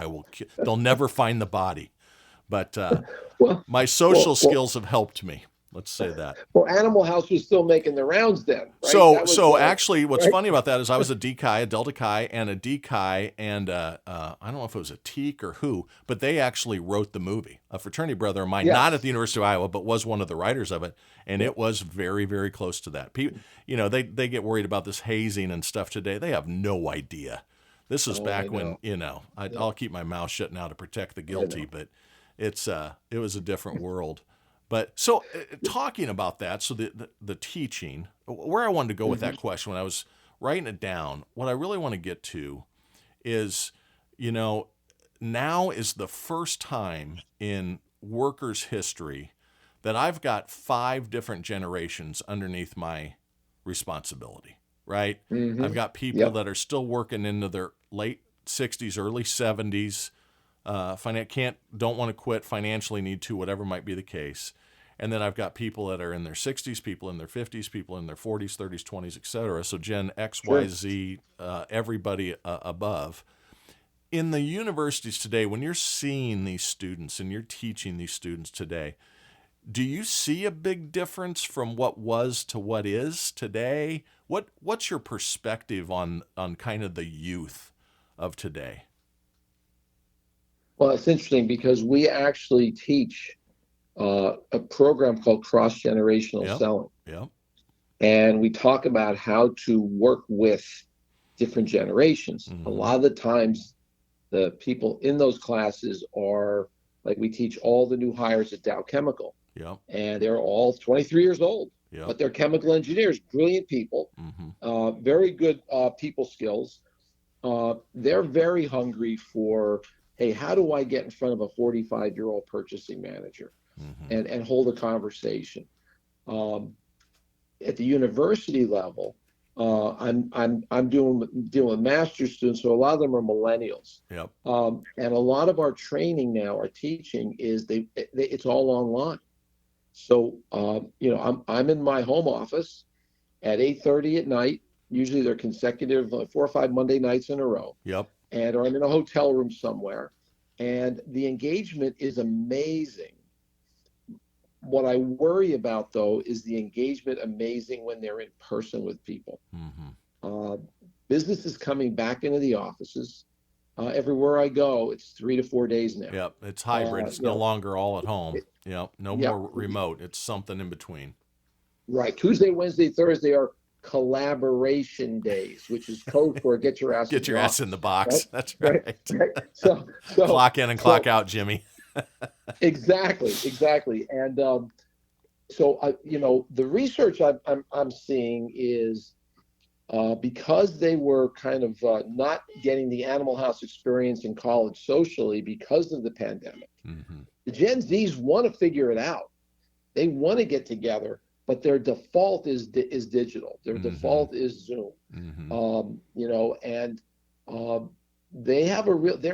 They'll never find the body." But well, my social skills have helped me. Let's say that. Well, Animal House was still making the rounds then, right? So actually, what's funny about that is I was a D Chi, a Delta Chi, and a D Chi, and I don't know if it was a Teak or who, but they actually wrote the movie. A fraternity brother of mine, not at the University of Iowa, but was one of the writers of it, and it was very, very close to that. People, they get worried about this hazing and stuff today. They have no idea. This is back when I'll keep my mouth shut now to protect the guilty, but it was a different world. But so talking about that, so the teaching, where I wanted to go with that question when I was writing it down, what I really want to get to is, now is the first time in workers' history that I've got 5 different generations underneath my responsibility, right? I've got people that are still working into their late 60s, early 70s, don't want to quit, financially need to, whatever might be the case. And then I've got people that are in their 60s, people in their 50s, people in their 40s, 30s, 20s, et cetera. So Gen X, Y, Z, everybody above. In the universities today, when you're seeing these students and you're teaching these students today, do you see a big difference from what was to what is today? What's your perspective on kind of the youth of today? Well, it's interesting because we actually teach a program called cross-generational selling. Yep. And we talk about how to work with different generations. A lot of the times, the people in those classes are, like, we teach all the new hires at Dow Chemical. Yep. And they're all 23 years old. Yep. But they're chemical engineers, brilliant people, very good people skills. They're very hungry for, hey, how do I get in front of a 45-year-old purchasing manager and hold a conversation? At the university level, I'm dealing with master's students, so a lot of them are millennials. Yep. And a lot of our training now, our teaching is it's all online. So I'm in my home office at 8:30 at night. Usually they're consecutive 4 or 5 Monday nights in a row. Yep. Or I'm in a hotel room somewhere, and the engagement is amazing. What I worry about, though, is the engagement amazing when they're in person with people. Business is coming back into the offices. Everywhere I go, it's 3 to 4 days now. Yep, it's hybrid. It's no longer all at home. More remote. It's something in between. Right. Tuesday, Wednesday, Thursday are collaboration days, which is code for get your ass in the box. Right? That's right. So clock in and clock out, Jimmy. Exactly. And the research I'm seeing is because they were kind of not getting the Animal House experience in college socially because of the pandemic. The Gen Zs want to figure it out. They want to get together, but their default is digital. Their default is Zoom. They're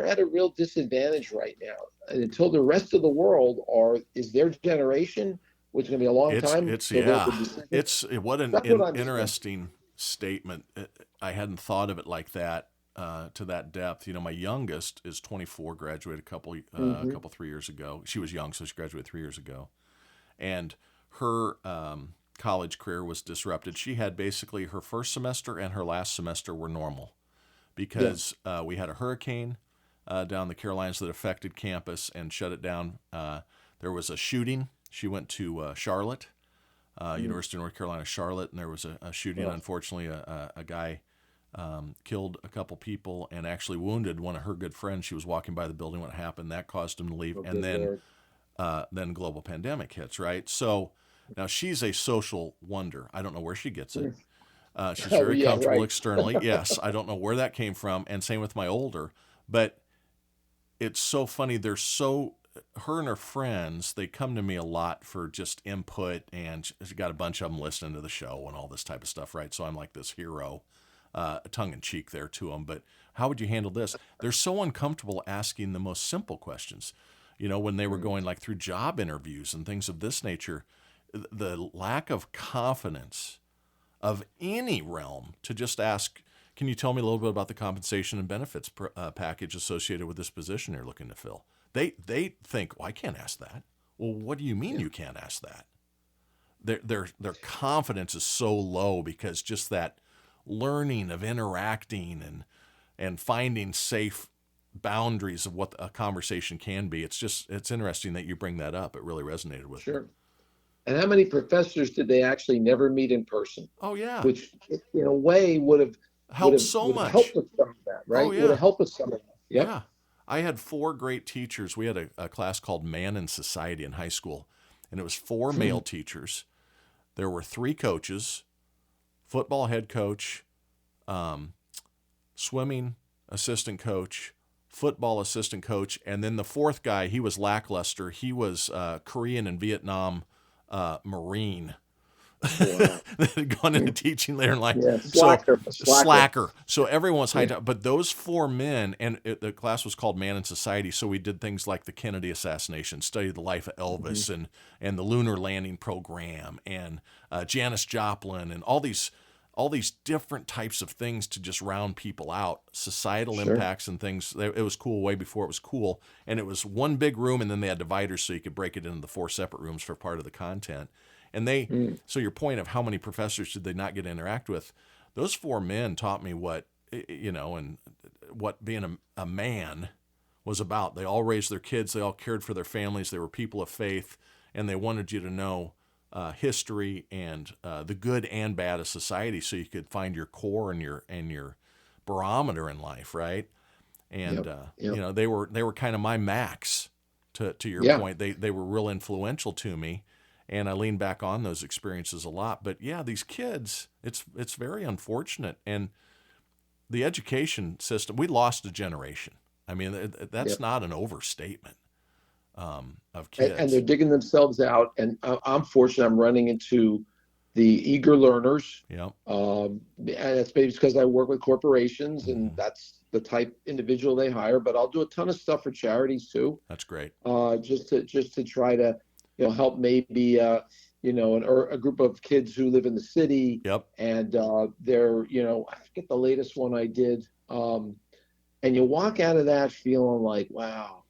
at a real disadvantage right now. And until the rest of the world is their generation, which is going to be a long time. It's what an interesting statement. I hadn't thought of it like that, to that depth. My youngest is 24, graduated a couple 3 years ago. She was young, so she graduated 3 years ago, and her college career was disrupted. She had basically her first semester and her last semester were normal because we had a hurricane down the Carolinas that affected campus and shut it down. There was a shooting. She went to Charlotte, University of North Carolina, Charlotte, and there was a shooting. Unfortunately, a guy killed a couple people and actually wounded one of her good friends. She was walking by the building when it happened. That caused him to leave. And then global pandemic hits, right? So now she's a social wonder. I don't know where she gets it. She's very comfortable externally. Yes, I don't know where that came from. And same with my older. But it's so funny. Her and her friends, they come to me a lot for just input, and she's got a bunch of them listening to the show and all this type of stuff, right? So I'm like this hero, tongue in cheek there to them. But how would you handle this? They're so uncomfortable asking the most simple questions. When they were going like through job interviews and things of this nature, the lack of confidence of any realm to just ask, can you tell me a little bit about the compensation and benefits package associated with this position you're looking to fill? They think, well, I can't ask that. Well, what do you mean you can't ask that? Their confidence is so low because just that learning of interacting and finding safe boundaries of what a conversation can be. It's interesting that you bring that up. It really resonated with me. Sure. And how many professors did they actually never meet in person? Oh yeah. Which in a way would have helped so much. Helped with some of that, right? Oh, yeah. Would have helped with some of that. Yep. Yeah. I had 4 great teachers. We had a class called Man in Society in high school, and it was 4 male teachers. There were 3 coaches, football head coach, swimming assistant coach, football assistant coach, and then the 4th guy, he was lackluster. He was Korean and Vietnam Marine. Wow. That had gone into teaching later in life. Yeah, slacker. So everyone was high down. But those 4 men, and the class was called Man in Society, so we did things like the Kennedy assassination, studied the life of Elvis, and the lunar landing program, and Janis Joplin, and all these different types of things to just round people out, societal impacts and things. It was cool way before it was cool. And it was one big room, and then they had dividers so you could break it into the 4 separate rooms for part of the content. And so your point of how many professors did they not get to interact with, those 4 men taught me what, and what being a man was about. They all raised their kids. They all cared for their families. They were people of faith, and they wanted you to know history and the good and bad of society, so you could find your core and your barometer in life, right? And they were kind of my max. To your point, they were real influential to me, and I lean back on those experiences a lot. But yeah, these kids, it's very unfortunate, and the education system, we lost a generation. I mean, that's not an overstatement. Of kids. And they're digging themselves out. And I'm fortunate I'm running into the eager learners. Yeah. And it's maybe because I work with corporations, and that's the type individual they hire. But I'll do a ton of stuff for charities too. That's great. Just to try to help maybe a group of kids who live in the city. Yep. And they're I forget the latest one I did. And you walk out of that feeling like, wow,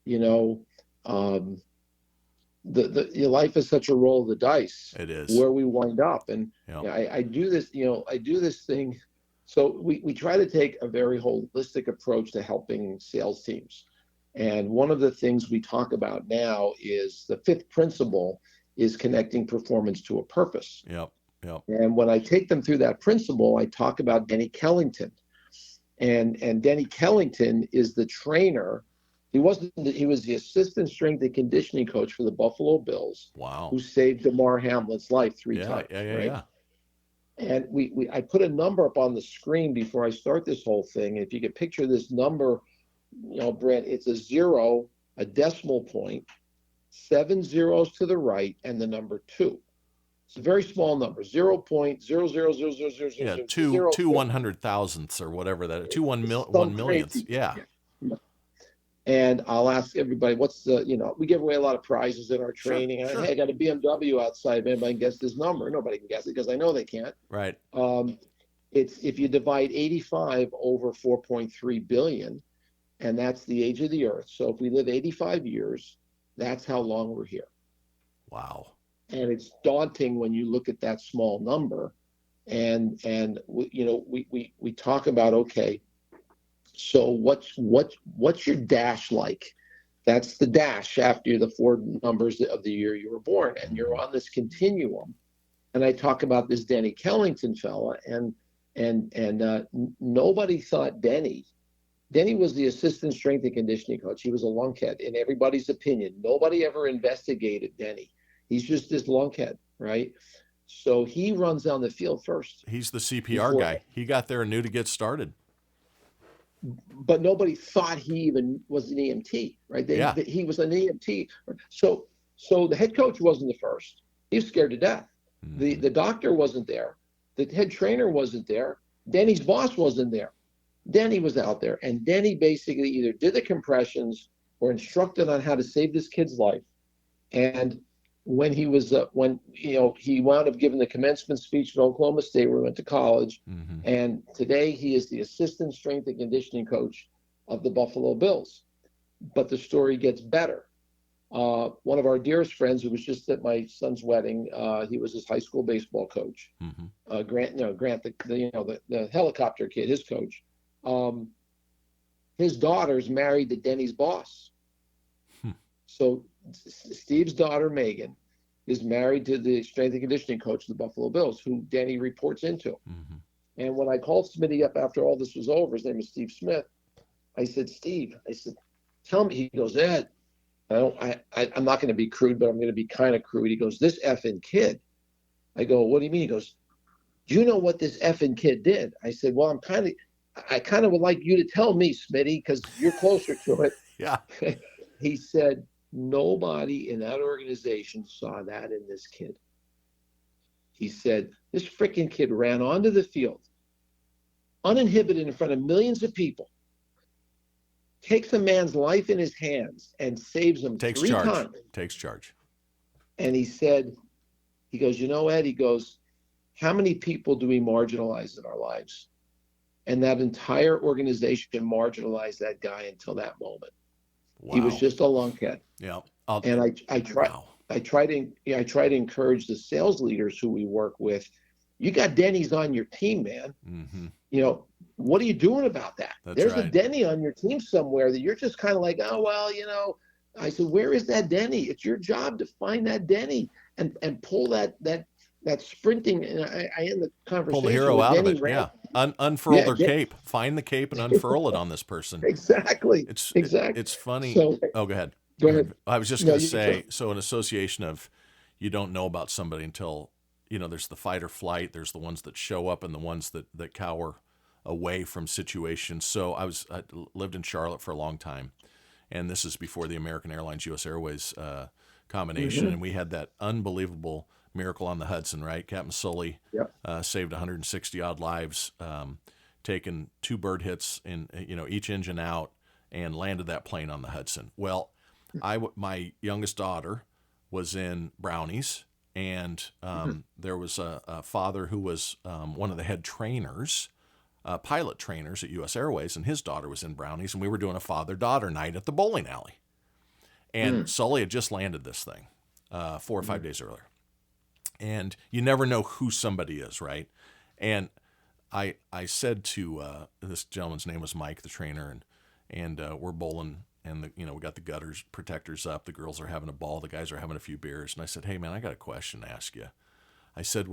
your life is such a roll of the dice. It is where we wind up. And I do this, I do this thing. So we try to take a very holistic approach to helping sales teams. And one of the things we talk about now is the 5th principle is connecting performance to a purpose. Yep. And when I take them through that principle, I talk about Denny Kellington. And Denny Kellington is the trainer. He was the assistant strength and conditioning coach for the Buffalo Bills. Wow. Who saved Damar Hamlin's life 3 times. Yeah. And I put a number up on the screen before I start this whole thing. If you could picture this number, Brent, it's a 0, a decimal point, 7 zeros to the right, and the number 2. It's a very small number, 0.0000000. Yeah, two 100,000ths or whatever that is, 1 millionths. Yeah. And I'll ask everybody, what's the, we give away a lot of prizes in our training. Sure. Hey, I got a BMW outside. If anybody can guess this number, nobody can guess it because I know they can't. Right. It's if you divide 85 over 4.3 billion, and that's the age of the Earth. So if we live 85 years, that's how long we're here. Wow. And it's daunting when you look at that small number, and we talk about, okay, so what's your dash like? That's the dash after the 4 numbers of the year you were born, and you're on this continuum. And I talk about this Denny Kellington fella, and nobody thought Denny was the assistant strength and conditioning coach. He was a lunkhead in everybody's opinion. Nobody ever investigated Denny. He's just this lunkhead, right? So he runs down the field first. He's the CPR guy. He got there and knew to get started. but nobody thought he even was an EMT, right? Yeah. He was an EMT. So the head coach wasn't the first. He was scared to death. Mm-hmm. The doctor wasn't there. The head trainer wasn't there. Denny's boss wasn't there. Denny was out there, and Denny basically either did the compressions or instructed on how to save this kid's life. And when he was he wound up giving the commencement speech at Oklahoma State, where he went to college. Mm-hmm. And today he is the assistant strength and conditioning coach of the Buffalo Bills. But the story gets better. One of our dearest friends, who was just at my son's wedding, he was his high school baseball coach. Mm-hmm. Grant, the helicopter kid, his coach. His daughter's married to Denny's boss. So Steve's daughter, Megan, is married to the strength and conditioning coach of the Buffalo Bills, who Denny reports into. Mm-hmm. And when I called Smitty up after all this was over, his name is Steve Smith. I said, Steve, tell me. He goes, Ed, I'm not going to be crude, but I'm going to be kind of crude. He goes, this effing kid. I go, what do you mean? He goes, do you know what this effing kid did? I said, well, I kind of would like you to tell me, Smitty, because you're closer to it. Yeah. He said, nobody in that organization saw that in this kid. He said, this freaking kid ran onto the field, uninhibited in front of millions of people, takes a man's life in his hands and saves him three times. Takes charge. And he said, he goes, you know, Ed, he goes, how many people do we marginalize in our lives? And that entire organization marginalized that guy until that moment. Wow. He was just a lunkhead. Yeah. And I try to encourage the sales leaders who we work with. You got Denny's on your team, man. Mm-hmm. You know, what are you doing about that? There's right. a Denny on your team somewhere that you're just kind of like, oh, well, you know. I said, where is that Denny? It's your job to find that Denny and pull that sprinting. And I end the conversation. Pull the hero out Denny of it. Yeah. Unfurl their cape. Find the cape and unfurl it on this person. Exactly. Exactly. It's funny. So, go ahead. Go ahead. I was just going to say, so an association of you don't know about somebody until, you know, there's the fight or flight. There's the ones that show up and the ones that cower away from situations. So I lived in Charlotte for a long time. And this is before the American Airlines, U.S. Airways combination. Mm-hmm. And we had that unbelievable Miracle on the Hudson, right? Captain Sully saved 160 odd lives, taken 2 bird hits in, each engine out, and landed that plane on the Hudson. Well, my youngest daughter was in Brownies, and there was a father who was one of the head trainers, pilot trainers at U.S. Airways, and his daughter was in Brownies, and we were doing a father-daughter night at the bowling alley. And Sully had just landed this thing 4 or 5 days earlier. And you never know who somebody is, right? And I said to this gentleman's name was Mike, the trainer, and we're bowling, and we got the gutters protectors up. The girls are having a ball. The guys are having a few beers. And I said, hey, man, I got a question to ask you. I said,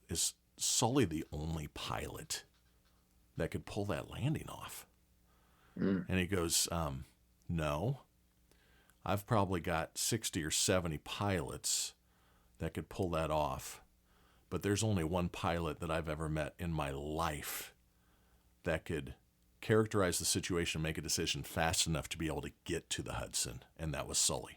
is Sully the only pilot that could pull that landing off? And he goes, no. I've probably got 60 or 70 pilots that could pull that off. But there's only one pilot that I've ever met in my life that could characterize the situation and make a decision fast enough to be able to get to the Hudson, and that was Sully.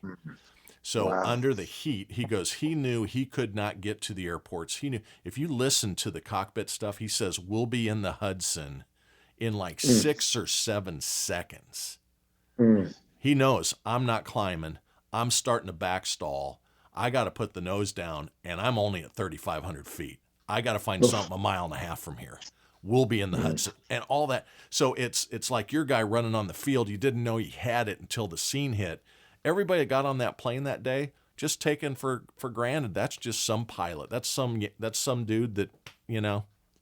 So under the heat, he goes, he knew he could not get to the airports. He knew, if you listen to the cockpit stuff, he says, we'll be in the Hudson in like 6 or 7 seconds. He knows I'm not climbing. I'm starting to backstall. I got to put the nose down, and I'm only at 3,500 feet. I got to find something 1.5 miles from here. We'll be in the Hudson and all that. So it's like your guy running on the field. You didn't know he had it until the scene hit. Everybody that got on that plane that day, just taken for granted. That's just some pilot. That's some dude that,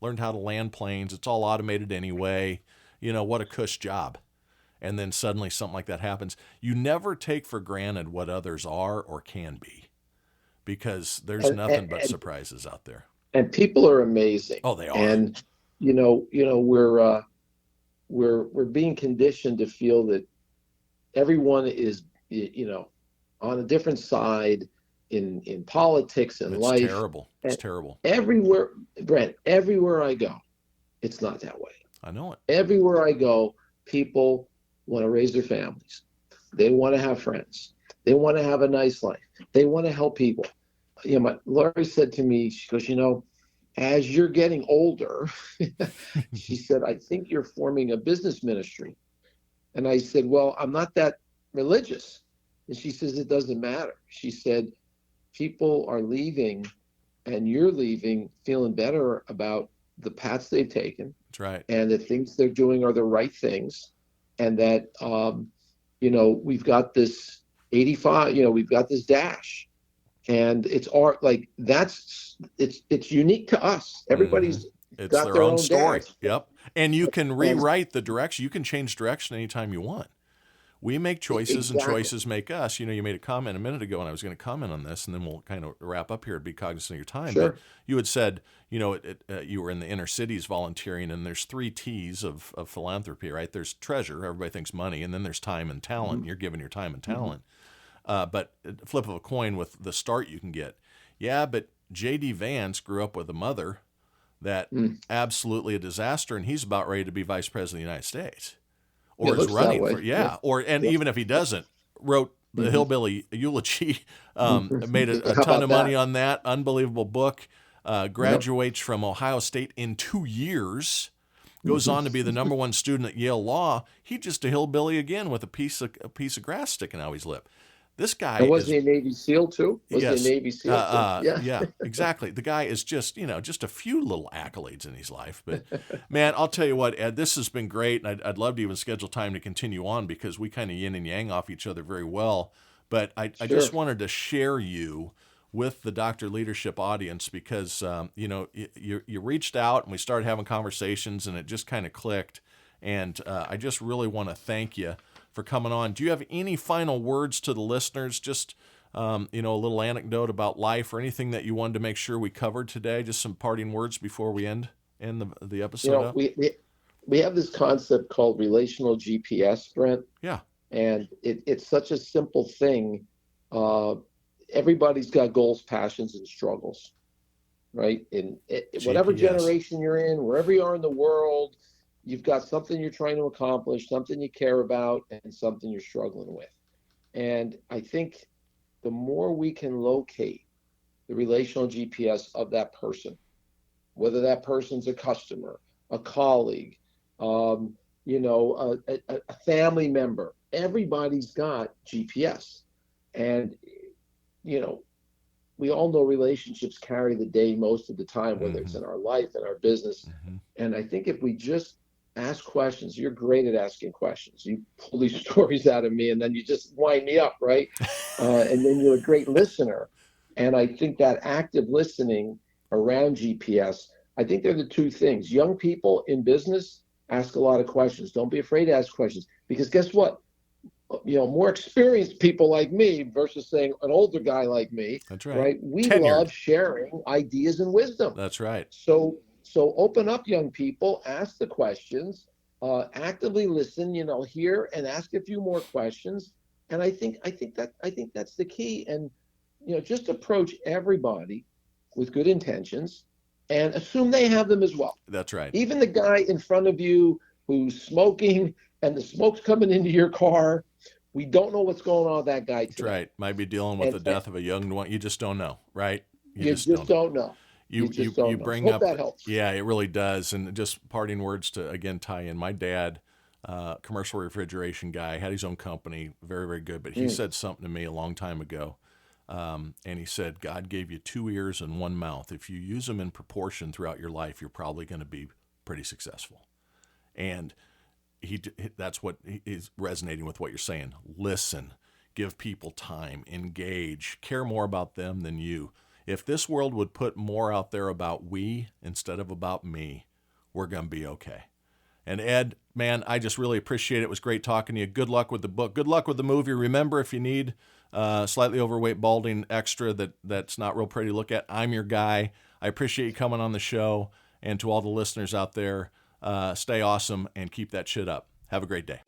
learned how to land planes. It's all automated anyway. What a cush job. And then suddenly something like that happens. You never take for granted what others are or can be, because there's nothing but surprises out there. And people are amazing. Oh, they are. And we're being conditioned to feel that everyone is on a different side in politics and life. It's terrible. It's terrible. Everywhere, Brent, everywhere I go, it's not that way. I know it. Everywhere I go, people want to raise their families. They want to have friends. They want to have a nice life. They want to help people. Lori said to me, she goes, as you're getting older, she said, I think you're forming a business ministry. And I said, well, I'm not that religious. And she says, it doesn't matter. She said, people are leaving and you're leaving feeling better about the paths they've taken. That's right. And the things they're doing are the right things. And that, we've got this 85, we've got this dash. And it's it's unique to us. Everybody's it's got their their own own story. dash. Yep. And you can rewrite the direction. You can change direction anytime you want. We make choices and choices make us. You made a comment a minute ago, and I was going to comment on this, and then we'll kind of wrap up here to be cognizant of your time. Sure. But you had said, you were in the inner cities volunteering, and there's 3 T's of philanthropy, right? There's treasure. Everybody thinks money. And then there's time and talent. Mm-hmm. You're giving your time and talent. But flip of a coin with the start you can get. Yeah, but J.D. Vance grew up with a mother that absolutely a disaster, and he's about ready to be vice president of the United States. Or is running for, even if he doesn't, wrote the Hillbilly Eulogy, made a ton of money on that, unbelievable book, graduates from Ohio State in 2 years, goes on to be the number 1 student at Yale Law. He's just a hillbilly again with a piece of grass sticking out his lip. This guy was he a Navy SEAL too? Was he a Navy SEAL too? Yeah, exactly. The guy is just, just a few little accolades in his life. But man, I'll tell you what, Ed, this has been great. And I'd love to even schedule time to continue on because we kind of yin and yang off each other very well. But I just wanted to share you with the Dr. Leadership audience because, you reached out and we started having conversations and it just kind of clicked. And I just really want to thank you for coming on. Do you have any final words to the listeners? Just, a little anecdote about life or anything that you wanted to make sure we covered today? Just some parting words before we end the episode. We have this concept called relational GPS, Brent. Yeah. And it's such a simple thing. Everybody's got goals, passions, and struggles, right? In whatever generation you're in, wherever you are in the world, you've got something you're trying to accomplish, something you care about, and something you're struggling with. And I think the more we can locate the relational GPS of that person, whether that person's a customer, a colleague, a family member, everybody's got GPS. And, we all know relationships carry the day most of the time, whether it's in our life, in our business. And I think if we just ask questions. You're great at asking questions. You pull these stories out of me and then you just wind me up, right? And then you're a great listener. And I think that active listening around GPS, I think they're the 2 things. Young people in business ask a lot of questions. Don't be afraid to ask questions because guess what? More experienced people like me versus saying an older guy like me. That's right. We love sharing ideas and wisdom. That's right. So open up, young people, ask the questions, actively listen, hear and ask a few more questions. And I think that's the key. And, just approach everybody with good intentions and assume they have them as well. That's right. Even the guy in front of you who's smoking and the smoke's coming into your car, we don't know what's going on with that guy today. That's right. Might be dealing with the death of a young one. You just don't know, right? You just don't know. You bring Hope up that helps. Yeah, it really does. And just parting words to again tie in. My dad, commercial refrigeration guy, had his own company, very, very good. But he said something to me a long time ago, and he said, "God gave you 2 ears and 1 mouth. If you use them in proportion throughout your life, you're probably going to be pretty successful." And that's what is resonating with what you're saying. Listen, give people time, engage, care more about them than you. If this world would put more out there about we instead of about me, we're going to be okay. And Ed, man, I just really appreciate it. It was great talking to you. Good luck with the book. Good luck with the movie. Remember, if you need slightly overweight, balding extra that's not real pretty to look at, I'm your guy. I appreciate you coming on the show. And to all the listeners out there, stay awesome and keep that shit up. Have a great day.